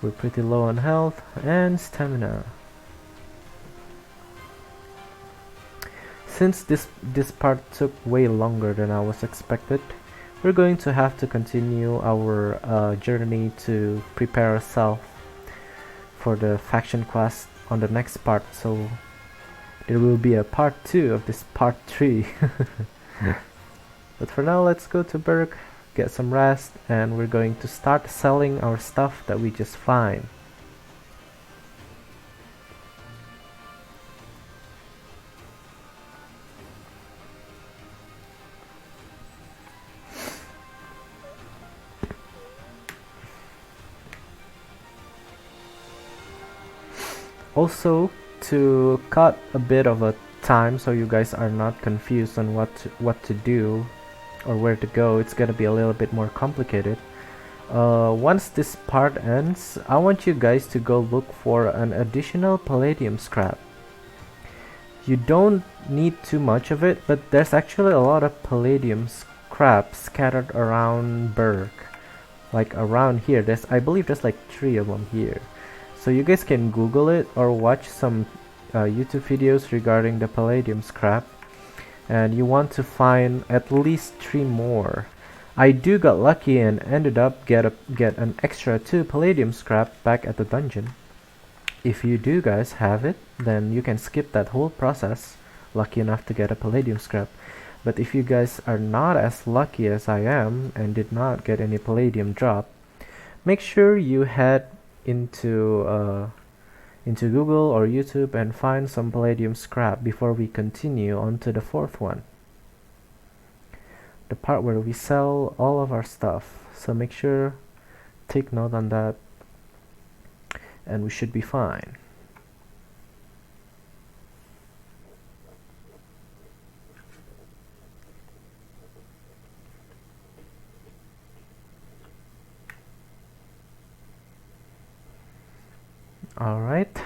We're pretty low on health and stamina. since this part took way longer than I was expected, we're going to have to continue our journey to prepare ourselves for the faction quest on the next part. So there will be a part 2 of this part 3. But for now, let's go to Berg, get some rest, and we're going to start selling our stuff that we just find. Also, to cut a bit of a time so you guys are not confused on what to do or where to go, it's gonna be a little bit more complicated. Once this part ends, I want you guys to go look for an additional palladium scrap. You don't need too much of it, but there's actually a lot of palladium scrap scattered around Berg. Like around here, I believe there's like 3 of them here. So you guys can Google it or watch some YouTube videos regarding the palladium scrap, and you want to find at least 3 more. I do got lucky and ended up get an extra 2 palladium scrap back at the dungeon. If you do guys have it, then you can skip that whole process, lucky enough to get a palladium scrap. But if you guys are not as lucky as I am and did not get any palladium drop, make sure you head into Google or YouTube and find some palladium scrap before we continue on to the 4th one, the part where we sell all of our stuff. So make sure, take note on that, and we should be fine. Alright,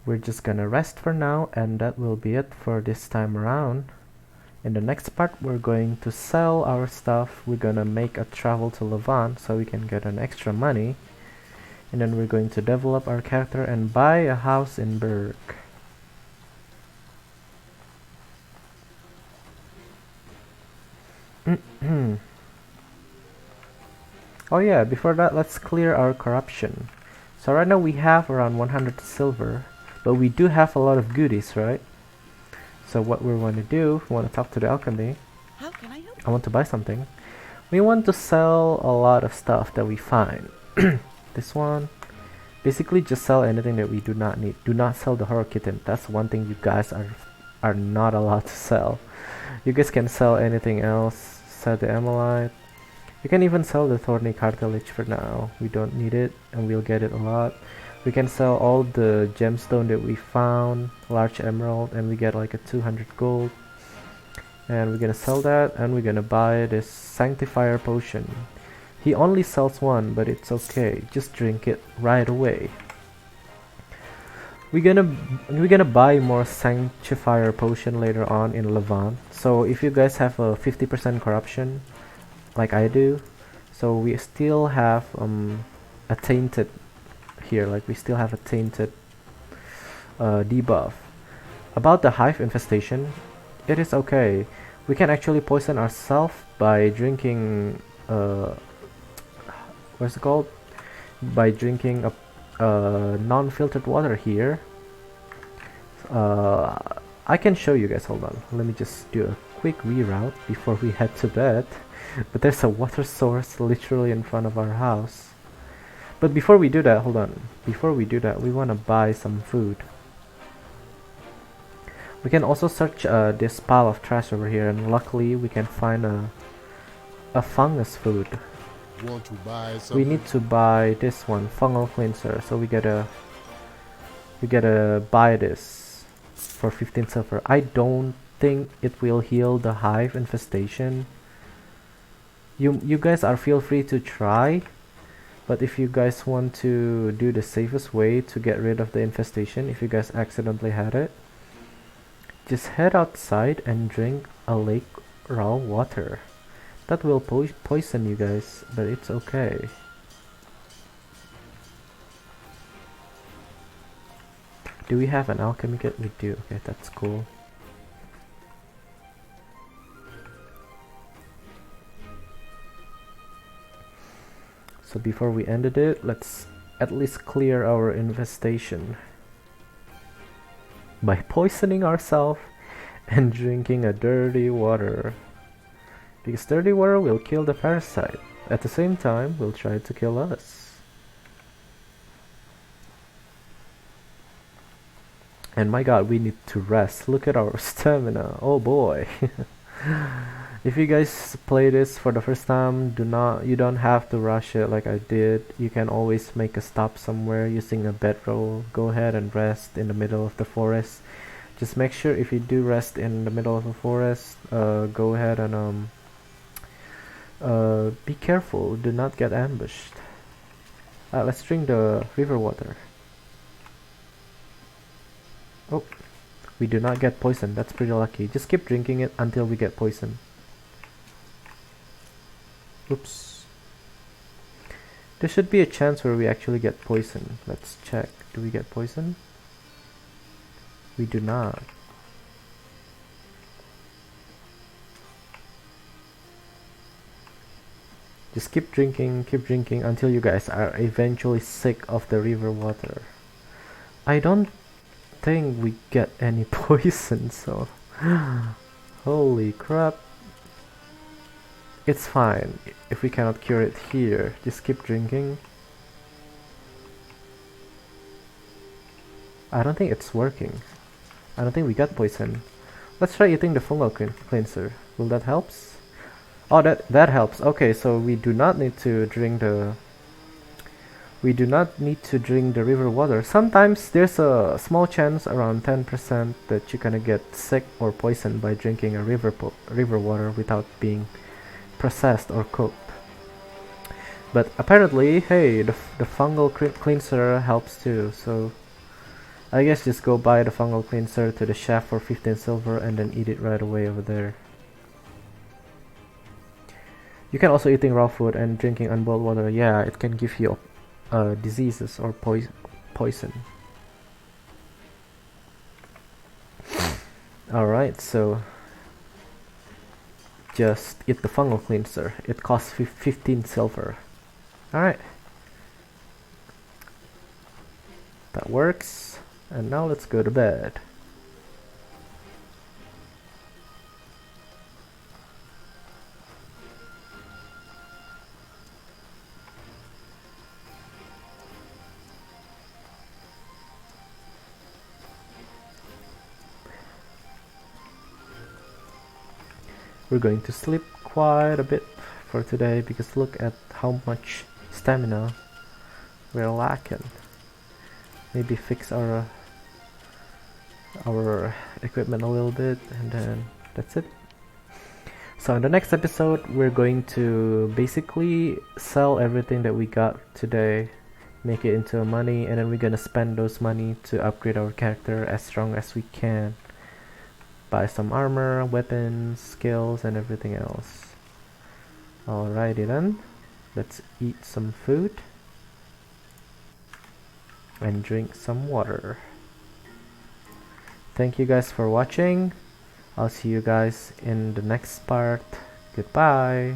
we're just gonna rest for now, and that will be it for this time around. In the next part, we're going to sell our stuff. We're gonna make a travel to Levant so we can get an extra money, and then we're going to develop our character and buy a house in Berg. Oh yeah, before that, let's clear our corruption. So right now we have around 100 silver, but we do have a lot of goodies, right? So what we want to do, we want to talk to the alchemy. How can I help you? I want to buy something. We want to sell a lot of stuff that we find. This one, basically just sell anything that we do not need. Do not sell the horror kitten. That's one thing you guys are not allowed to sell. You guys can sell anything else. Sell the amylite. You can even sell the thorny cartilage for now. We don't need it, and we'll get it a lot. We can sell all the gemstone that we found, large emerald, and we get like a 200 gold. And we're gonna sell that, and we're gonna buy this sanctifier potion. He only sells one, but it's okay. Just drink it right away. We're gonna buy more sanctifier potion later on in Levant. So if you guys have a 50% corruption, like I do, so we still have a tainted here, like we still have a tainted debuff. About the hive infestation, it is okay. We can actually poison ourselves by drinking what's it called? By drinking a non-filtered water here. I can show you guys, hold on. Let me just do a quick reroute before we head to bed. But there's a water source literally in front of our house. But before we do that, hold on. Before we do that, we want to buy some food. We can also search this pile of trash over here, and luckily we can find a fungus food. Want to buy something? We need to buy this one, fungal cleanser. So we gotta buy this for 15 silver. I don't think it will heal the hive infestation. You guys are feel free to try, but if you guys want to do the safest way to get rid of the infestation, if you guys accidentally had it, just head outside and drink a lake raw water. That will poison you guys, but it's okay. Do we have an alchemy kit? We do. Okay, that's cool. So before we ended it, let's at least clear our infestation by poisoning ourselves and drinking a dirty water. Because dirty water will kill the parasite. At the same time, will try to kill us. And my god, we need to rest. Look at our stamina. Oh boy. If you guys play this for the first time, you don't have to rush it like I did. You can always make a stop somewhere using a bedroll. Go ahead and rest in the middle of the forest. Just make sure if you do rest in the middle of the forest, go ahead and be careful. Do not get ambushed. Let's drink the river water. Oh, we do not get poisoned. That's pretty lucky. Just keep drinking it until we get poisoned. Oops. There should be a chance where we actually get poisoned. Let's check. Do we get poisoned? We do not. Just keep drinking until you guys are eventually sick of the river water. I don't think we get any poison, so holy crap. It's fine if we cannot cure it here. Just keep drinking. I don't think it's working. I don't think we got poison. Let's try eating the fungal cleanser. Will that help? Oh, that helps. Okay, so we do not need to drink the river water. Sometimes there's a small chance, around 10%, that you're gonna get sick or poisoned by drinking a river water without being processed or cooked. But apparently, hey, the fungal cleanser helps too, so I guess just go buy the fungal cleanser to the chef for 15 silver and then eat it right away over there. You can also eating raw food and drinking unboiled water. Yeah, it can give you diseases or poison. Alright, so just eat the fungal cleanser. It costs 15 silver. Alright. That works. And now let's go to bed. We're going to sleep quite a bit for today because look at how much stamina we're lacking. Maybe fix our equipment a little bit and then that's it. So in the next episode we're going to basically sell everything that we got today, make it into money, and then we're gonna spend those money to upgrade our character as strong as we can. Buy some armor, weapons, skills, and everything else. Alrighty then, let's eat some food and drink some water. Thank you guys for watching. I'll see you guys in the next part. Goodbye.